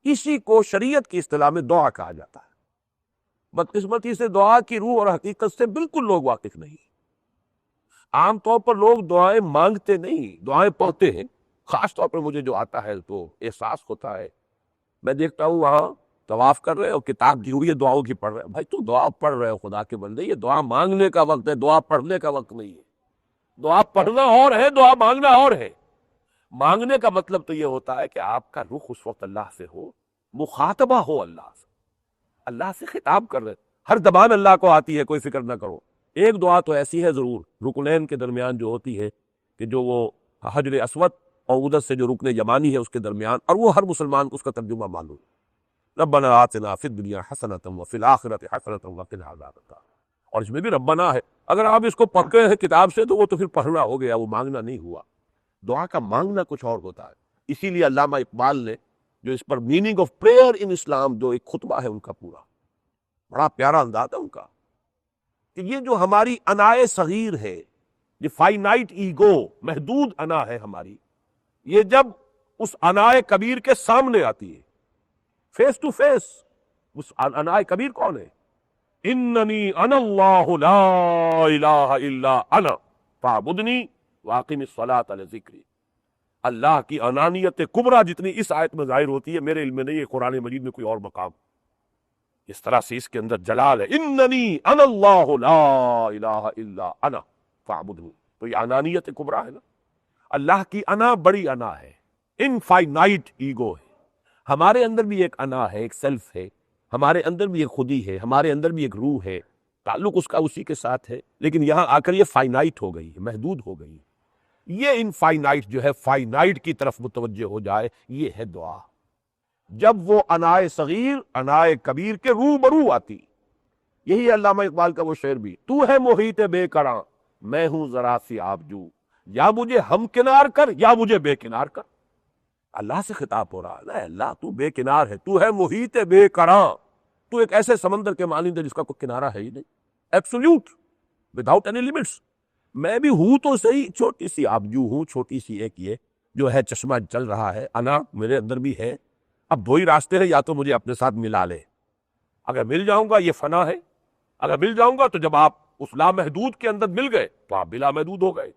اسی کو شریعت کی اصطلاح میں دعا کہا جاتا ہے. بدقسمتی سے دعا کی روح اور حقیقت سے بالکل لوگ واقف نہیں. عام طور پر لوگ دعائیں مانگتے نہیں، دعائیں پڑھتے ہیں. خاص طور پر مجھے جو آتا ہے تو احساس ہوتا ہے، میں دیکھتا ہوں وہاں طواف کر رہے ہو، کتاب دی ہوئی ہے دعاؤں کی پڑھ رہے ہیں. بھائی تو دعا پڑھ رہے ہو خدا کے بندے، یہ دعا مانگنے کا وقت ہے، دعا پڑھنے کا وقت نہیں ہے. دعا پڑھنا اور ہے، دعا مانگنا اور ہے. مانگنے کا مطلب تو یہ ہوتا ہے کہ آپ کا رخ اس وقت اللہ سے ہو، مخاطبہ ہو اللہ سے، اللہ سے خطاب کر رہے. ہر زبان اللہ کو آتی ہے، کوئی فکر نہ کرو. ایک دعا تو ایسی ہے ضرور رکنین کے درمیان جو ہوتی ہے کہ جو وہ حجر اسود اور ادھر سے جو رکن یمانی ہے اس کے درمیان، اور وہ ہر مسلمان کو اس کا ترجمہ معلوم ہے، ربنا آتنا فی الدنیا حسنۃ وفی الآخرۃ حسنۃ وقنا عذاب النار. اور اس میں بھی ربنا ہے. اگر آپ اس کو پکے ہیں کتاب سے تو وہ تو پھر پڑھنا ہو گیا، وہ مانگنا نہیں ہوا. دعا کا مانگنا کچھ اور ہوتا ہے. اسی لیے علامہ اقبال نے جو اس پر میننگ آف پریئر ان اسلام جو ایک خطبہ ہے ان کا پورا، بڑا پیارا انداز ہے ان کا، کہ یہ جو ہماری انائے صغیر ہے، یہ فائنائٹ ایگو، محدود انا ہے ہماری، یہ جب اس انائے کبیر کے سامنے آتی ہے فیس ٹو فیس. اس انائے کبیر کون ہے؟ اننی انا اللہ لا الہ الا انا فاعبدنی واقم الصلاۃ لذکری. اللہ کی انانیت کبریٰ جتنی اس آیت میں ظاہر ہوتی ہے، میرے علم میں نہیں ہے قرآن مجید میں کوئی اور مقام اس طرح سے اس کے اندر جلال ہے. اننی انا اللہ لا الہ الا انا فاعبدنی. تو یہ انانیت کبریٰ ہے نا. اللہ کی انا بڑی انا ہے، انفائنائٹ ایگو ہے. ہمارے اندر بھی ایک انا ہے، ایک سیلف ہے، ہمارے اندر بھی ایک خودی ہے، ہمارے اندر بھی ایک روح ہے، تعلق اس کا اسی کے ساتھ ہے. لیکن یہاں آ کر یہ فائنائٹ ہو گئی ہے، محدود ہو گئی. یہ انفائنائٹ جو ہے فائنائٹ کی طرف متوجہ ہو جائے، یہ ہے دعا. جب وہ انائے صغیر انائے کبیر کے روبرو آتی. یہی علامہ اقبال کا وہ شعر بھی، تو ہے محیط بے کراں میں ہوں ذرا سی آبجو، یا مجھے ہم کنار کر یا مجھے بے کنار کر. اللہ سے خطاب ہو رہا ہے نا، اللہ تو بے کنار ہے، تو ہے محیط بے کراں، تو ایک ایسے سمندر کے مانند ہے جس کا کوئی کنارہ ہے ہی نہیں، ایبسولوٹ وداؤٹ اینی لمٹس. میں بھی ہوں تو صحیح، چھوٹی سی آبجو ہوں، چھوٹی سی ایک یہ جو ہے چشمہ چل رہا ہے، انا میرے اندر بھی ہے. اب 2 ہی راستے ہیں، یا تو مجھے اپنے ساتھ ملا لے، اگر مل جاؤں گا یہ فنا ہے، اگر مل جاؤں گا تو جب آپ اس لامحدود کے اندر مل گئے تو آپ بلا محدود ہو گئے،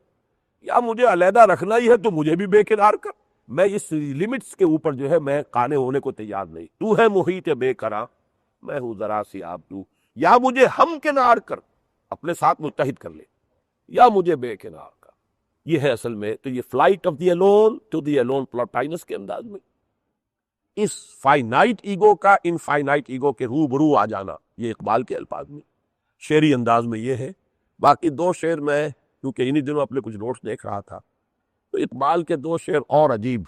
یا مجھے علیحدہ رکھنا ہی ہے تو مجھے بھی بے کنار کر. میں اس لمٹس کے اوپر جو ہے میں قانے ہونے کو تیار نہیں. تو ہے محیط بے کراں میں ہوں ذرا سی آبجو، یا مجھے ہم کنار کر، اپنے ساتھ متحد کر لے، یا مجھے بے کنار کر. یہ ہے اصل میں تو یہ flight of the alone to the alone Plotinus کے انداز میں اس فائنائٹ ایگو کا انفائنائٹ ایگو کے روبرو آ جانا، یہ اقبال کے الفاظ میں شعری انداز میں یہ ہے. باقی 2 شعر میں کیونکہ انہی دنوں اپنے کچھ نوٹس دیکھ رہا تھا تو اقبال کے 2 شعر اور عجیب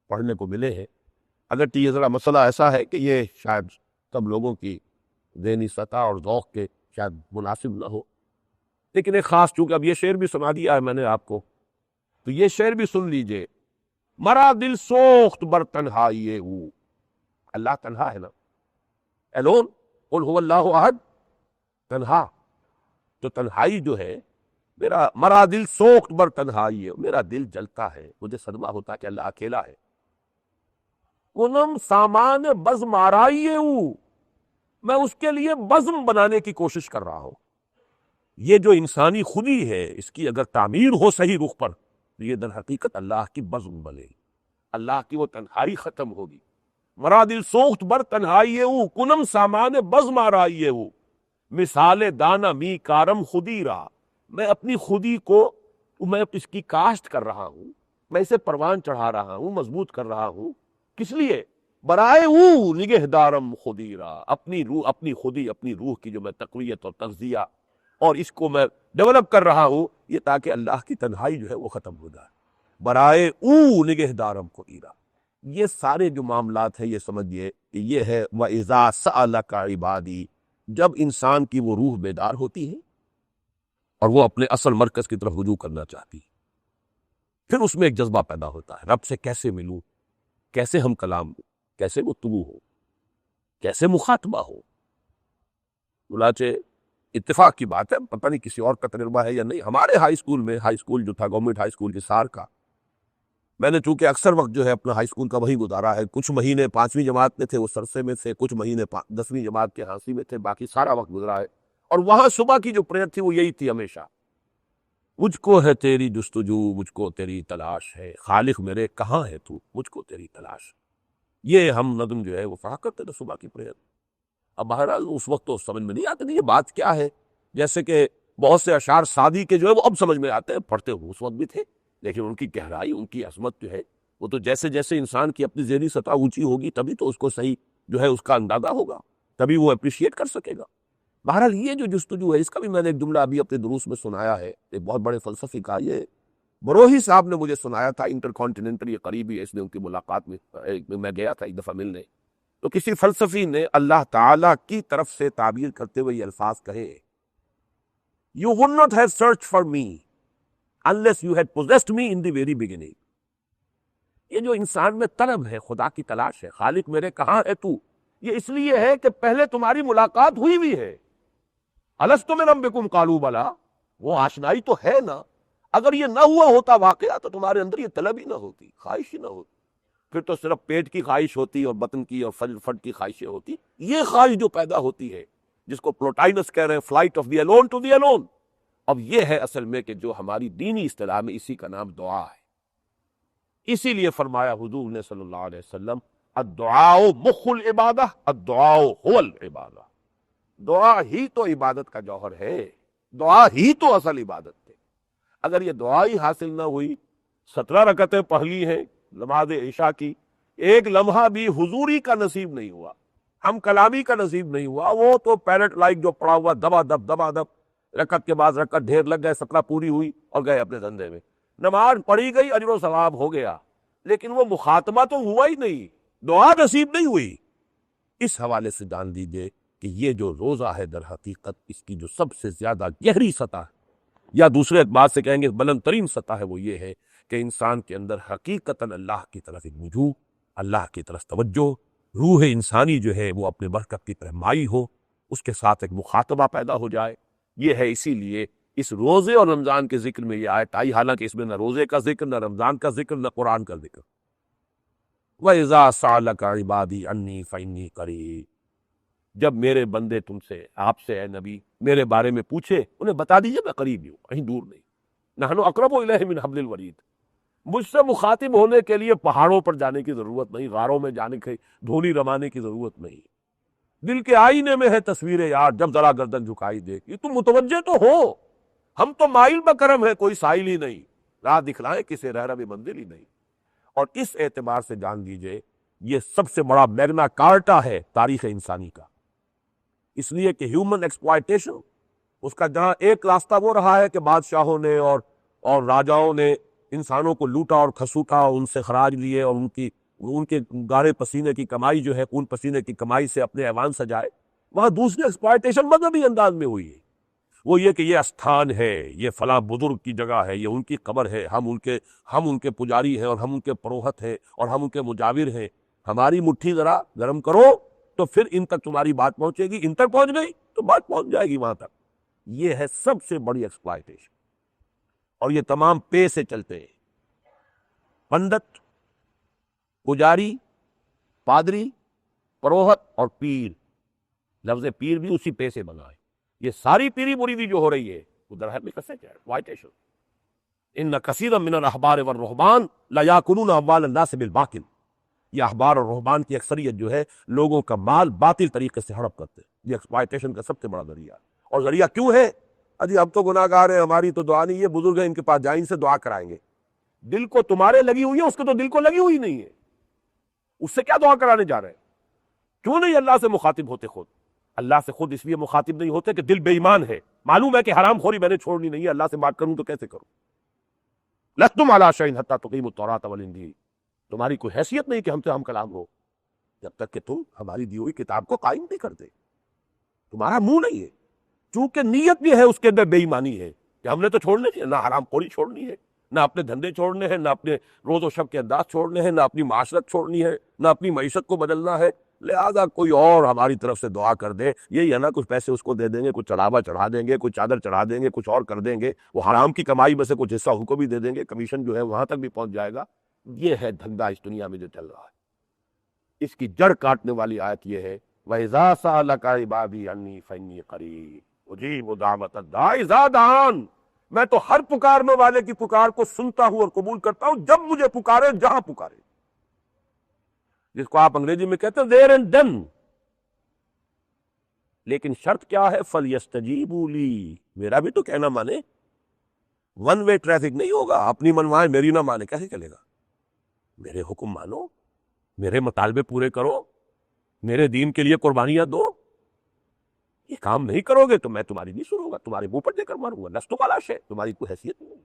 پڑھنے کو ملے ہیں. اگرچہ یہ ذرا مسئلہ ایسا ہے کہ یہ شاید سب لوگوں کی ذہنی سطح اور ذوق کے شاید مناسب نہ ہو، لیکن ایک خاص، چونکہ اب یہ شعر بھی سنا دیا ہے میں نے آپ کو تو یہ شعر بھی سن لیجئے. مرا دل سوخت بر تنہائی ہو، اللہ تنہا ہے نا، الون، قل هو اللہ احد. تنہا، تو تنہائی جو ہے، میرا مرا دل سوخت بر تنہائی ہے، میرا دل جلتا ہے، مجھے صدمہ ہوتا ہے کہ اللہ اکیلا ہے۔ کنم سامان بزم آرائیے ہوں، میں اس کے لیے بزم بنانے کی کوشش کر رہا ہوں۔ یہ جو انسانی خودی ہے، اس کی اگر تعمیر ہو صحیح رخ پر، تو یہ در حقیقت اللہ کی بزم بنے گی، اللہ کی وہ تنہائی ختم ہوگی۔ مرا دل سوخت بر تنہائی ہوں، کنم سامان بزم آرائیے ہوں، مثال دانہ می کارم خودی را، میں اپنی خودی کو، میں اس کی کاشت کر رہا ہوں، میں اسے پروان چڑھا رہا ہوں، مضبوط کر رہا ہوں۔ کس لیے؟ برائے او نگہ دارم خودی را، اپنی روح، اپنی خودی، اپنی روح کی جو میں تقویت اور تغذیہ اور اس کو میں ڈیولپ کر رہا ہوں، یہ تاکہ اللہ کی تنہائی جو ہے وہ ختم ہو جائے۔ برائے او نگہ دارم خودی را، یہ سارے جو معاملات ہیں یہ سمجھیے کہ یہ ہے وَإِذَا سَأَلَكَ عِبَادِي، جب انسان کی وہ روح بیدار ہوتی ہے اور وہ اپنے اصل مرکز کی طرف رجوع کرنا چاہتی ہے، پھر اس میں ایک جذبہ پیدا ہوتا ہے، رب سے کیسے ملوں، کیسے ہم کلام ہوں، کیسے گفتگو ہو، کیسے مخاطبہ ہو۔ چنانچہ اتفاق کی بات ہے، پتہ نہیں کسی اور کا تجربہ ہے یا نہیں، ہمارے ہائی اسکول میں، ہائی اسکول جو تھا گورنمنٹ ہائی اسکول حصار کا، میں نے چونکہ اکثر وقت جو ہے اپنا ہائی اسکول کا وہی گزارا ہے، کچھ مہینے 5ویں جماعت میں تھے وہ سرسے میں تھے، کچھ مہینے 10ویں جماعت کے ہانسی میں تھے، باقی سارا وقت گزرا ہے، اور وہاں صبح کی جو پریئر تھی وہ یہی تھی ہمیشہ، مجھ کو ہے تیری جستجو، مجھ کو تیری تلاش ہے، خالق میرے کہاں ہے تو، مجھ کو تیری تلاش ہے۔ یہ ہم نظم جو ہے وہ پڑھا کرتے تھے صبح کی پریئر۔ اب بہرحال اس وقت تو سمجھ میں نہیں آتے تھے یہ بات کیا ہے، جیسے کہ بہت سے اشعار سعدی کے جو ہے وہ اب سمجھ میں آتے ہیں، پڑھتے ہوئے اس وقت بھی تھے، لیکن ان کی گہرائی، ان کی عظمت جو ہے وہ تو جیسے جیسے انسان کی اپنی ذہنی سطح اونچی ہوگی تبھی تو اس کو صحیح جو ہے اس کا اندازہ ہوگا، تبھی وہ اپریشیٹ کر سکے گا۔ بہرحال یہ جو جستجو ہے، اس کا بھی میں نے ایک جملہ ابھی اپنے دروس میں سنایا ہے، ایک بہت بڑے فلسفی کا، یہ بروہی صاحب نے مجھے سنایا تھا، انٹر کانٹیننٹل، یہ قریبی ہے، اس نے ان کی ملاقات میں گیا تھا ایک دفعہ ملنے، تو کسی فلسفی نے اللہ تعالیٰ کی طرف سے تعبیر کرتے ہوئے یہ الفاظ کہے، You would not have searched for me unless you had possessed me in the very beginning۔ یہ جو انسان میں طلب ہے، خدا کی تلاش ہے، خالق میرے کہاں ہے تو، یہ اس لیے ہے کہ پہلے تمہاری ملاقات ہوئی بھی ہے۔ الستُ بربکم قالوا بلی، وہ آشنائی تو ہے نا، اگر یہ نہ ہوا ہوتا واقعہ تو تمہارے اندر یہ طلب ہی نہ ہوتی، خواہش ہی نہ ہوتی، پھر تو صرف پیٹ کی خواہش ہوتی اور بطن کی اور فٹ کی خواہشیں ہوتی۔ یہ خواہش جو پیدا ہوتی ہے، جس کو پلوٹائنس کہہ رہے ہیں flight of the alone to the alone, اب یہ ہے اصل میں کہ جو ہماری دینی اصطلاح میں اسی کا نام دعا ہے۔ اسی لیے فرمایا حضور نے صلی اللہ علیہ وسلم، الدعاء مخ العبادہ، الدعاء هو العبادہ، دعا ہی تو عبادت کا جوہر ہے، دعا ہی تو اصل عبادت ہے۔ اگر یہ دعا ہی حاصل نہ ہوئی، 17 رکعتیں پڑھ لی ہیں نماز عشاء کی، ایک لمحہ بھی حضوری کا نصیب نہیں ہوا، ہم کلامی کا نصیب نہیں ہوا، وہ تو پیرٹ لائک جو پڑا ہوا دبا دب رکعت کے بعد رکعت ڈھیر لگ گئے، 17 پوری ہوئی اور گئے اپنے دھندے میں، نماز پڑھی گئی، اجر و ثواب ہو گیا، لیکن وہ مخاطبہ تو ہوا ہی نہیں، دعا نصیب نہیں ہوئی۔ اس حوالے سے جان دیجئے کہ یہ جو روزہ ہے در حقیقت اس کی جو سب سے زیادہ گہری سطح ہے، یا دوسرے اعتبار سے کہیں گے بلند ترین سطح ہے، وہ یہ ہے کہ انسان کے اندر حقیقتاً اللہ کی طرف ایک رجوع، اللہ کی طرف توجہ، روح انسانی جو ہے وہ اپنے برکت کی طرف مائی ہو، اس کے ساتھ ایک مخاطبہ پیدا ہو جائے۔ یہ ہے اسی لیے اس روزے اور رمضان کے ذکر میں یہ آیت آئی، حالانکہ اس میں نہ روزے کا ذکر، نہ رمضان کا ذکر، نہ قرآن کا ذکر۔ وَإِذَا سَأَلَكَ عِبَادِي عَنِّي فَإِنِّي قَرِيبٌ، جب میرے بندے تم سے، آپ سے اے نبی، میرے بارے میں پوچھے، انہیں بتا دیجئے میں قریب ہی ہوں، کہیں دور نہیں۔ نحن اقرب الیہ من حبل الورید، مجھ سے مخاطب ہونے کے لیے پہاڑوں پر جانے کی ضرورت نہیں، غاروں میں جانے کی، دھولی رمانے کی ضرورت نہیں، دل کے آئینے میں ہے تصویر یار، جب ذرا گردن جھکائی دے، یہ تم متوجہ تو ہو، ہم تو مائل بکرم ہے، کوئی سائل ہی نہیں، راہ دکھلائیں کسے رہ رب منزل ہی نہیں۔ اور اس اعتبار سے جان دیجئے یہ سب سے بڑا میگنا کارٹا ہے تاریخ انسانی کا، اس لیے کہ ہیومن ایکسپلائٹیشن، اس کا جہاں ایک راستہ وہ رہا ہے کہ بادشاہوں نے اور راجاؤں نے انسانوں کو لوٹا اور کھسوٹا، ان سے خراج لیے اور ان کے گارے پسینے کی کمائی جو ہے، خون پسینے کی کمائی سے اپنے ایوان سجائے، وہاں دوسری ایکسپلائٹیشن مذہبی انداز میں ہوئی ہے، وہ یہ کہ یہ استھان ہے، یہ فلاں بزرگ کی جگہ ہے، یہ ان کی قبر ہے، ہم ان کے پجاری ہیں اور ہم ان کے پروہت ہیں اور ہم ان کے مجاور ہیں، ہماری مٹھی ذرا گرم کرو تو پھر ان تک تمہاری بات پہنچے گی، ان تک پہنچ گئی تو بات پہنچ جائے گی وہاں تک۔ یہ ہے سب سے بڑی ایکسپلائٹیشن، اور یہ تمام پے سے چلتے ہیں۔ پنڈت، پجاری، پادری، پروہت اور پیر، لفظ پیر بھی اسی پے سے بنا ہے۔ یہ ساری پیری مریدی جو ہو رہی ہے وہ در حقیقت سے کیا ہے؟ وائٹیشن۔ ان کثیرا من الاحبار والرہبان لیاکلون اموال الناس بالباطل، یہ احبار اور رہبان کی اکثریت جو ہے لوگوں کا مال باطل طریقے سے ہڑپ کرتے ہیں۔ یہ ایکسپلائٹیشن کا سب سے بڑا ذریعہ ہے۔ اور ذریعہ کیوں ہے؟ اجی اب تو گناہ گار ہیں، ہماری تو دعا نہیں ہے، بزرگ ہیں ان کے پاس جائیں، ان سے دعا کرائیں گے۔ دل کو تمہارے لگی ہوئی ہے، اس کے تو دل کو لگی ہوئی نہیں ہے، اس سے کیا دعا کرانے جا رہے ہیں؟ کیوں نہیں اللہ سے مخاطب ہوتے خود؟ اللہ سے خود اس لیے مخاطب نہیں ہوتے کہ دل بے ایمان ہے، معلوم ہے کہ حرام خوری میں نے چھوڑنی نہیں ہے، اللہ سے بات کروں تو کیسے کروں؟ لستم علی شیء حتی تقیموا التوراۃ والانجیل، تمہاری کوئی حیثیت نہیں کہ ہم سے ہم کلام ہو جب تک کہ تم ہماری دی ہوئی کتاب کو قائم نہیں کرتے۔ تمہارا منہ نہیں ہے، چونکہ نیت بھی ہے اس کے اندر بے ایمانی ہے کہ ہم نے تو چھوڑنے نہیں ہے، نہ حرام خوری چھوڑنی ہے، نہ اپنے دھندے چھوڑنے ہیں، نہ اپنے روز و شب کے انداز چھوڑنے ہیں، نہ اپنی معاشرت چھوڑنی ہے، نہ اپنی معیشت کو بدلنا ہے۔ لہذا کوئی اور ہماری طرف سے دعا کر دے، یہی ہے نا، کچھ پیسے اس کو دے دیں گے، کچھ چڑھاوا چڑھا دیں گے، کچھ چادر چڑھا دیں گے، کچھ اور کر دیں گے، وہ حرام کی کمائی میں سے کچھ حصہ ان کو بھی دے دیں گے، کمیشن جو ہے وہاں تک بھی پہنچ جائے گا۔ یہ ہے دھندا اس دنیا میں جو چل رہا ہے۔ اس کی جڑ کاٹنے والی آیت یہ ہے وَإِذَا سَأَلَكَ عِبَادِي عَنِّي فَإِنِّي قَرِيبٌ أُجِيبُ دَعْوَةَ الدَّاعِ إِذَا دَعَانِ، میں تو ہر پکارنے والے کی پکار کو سنتا ہوں اور قبول کرتا ہوں جب مجھے پکارے، جہاں پکارے، جس کو آپ انگریزی میں کہتے ہیں دیر اینڈ دن۔ لیکن شرط کیا ہے؟ فَلْيَسْتَجِيبُوا لِي، میرا بھی تو کہنا مانے۔ ون وے ٹریفک نہیں ہوگا، اپنی منوائے میری نہ مانے، کیسے چلے گا؟ میرے حکم مانو، میرے مطالبے پورے کرو، میرے دین کے لیے قربانیاں دو۔ یہ کام نہیں کرو گے تو میں تمہاری نہیں سنوں گا، تمہارے منہ پر دے کر ماروں گا۔ لست علی شیء، تمہاری کوئی حیثیت نہیں۔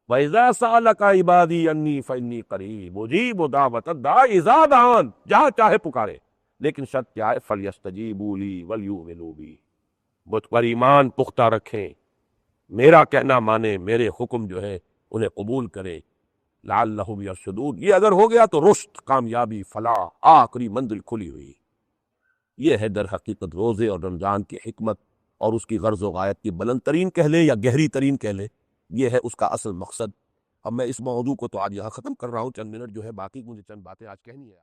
وَإِذَا سَأَلَكَ عِبَادِي عَنِّي فَإِنِّي قَرِيبٌ أُجِيبُ دَعْوَةَ الدَّاعِ إِذَا دَعَانِ، جہاں چاہے پکارے، لیکن شرط کیا ہے؟ فَلْيَسْتَجِيبُوا لِي وَلْيُؤْمِنُوا بِي، مجھ پر ایمان پختہ رکھیں، میرا کہنا مانے، میرے حکم جو ہے انہیں قبول کرے، لعلہم یرشدون۔ یہ اگر ہو گیا تو رشد، کامیابی، فلاح، آخری منزل کھلی ہوئی۔ یہ ہے در حقیقت روزے اور رمضان کی حکمت، اور اس کی غرض و غایت کی بلند ترین کہہ لیں یا گہری ترین کہہ لیں، یہ ہے اس کا اصل مقصد۔ اب میں اس موضوع کو تو آج یہاں ختم کر رہا ہوں، چند منٹ جو ہے باقی مجھے چند باتیں آج کہنی ہے۔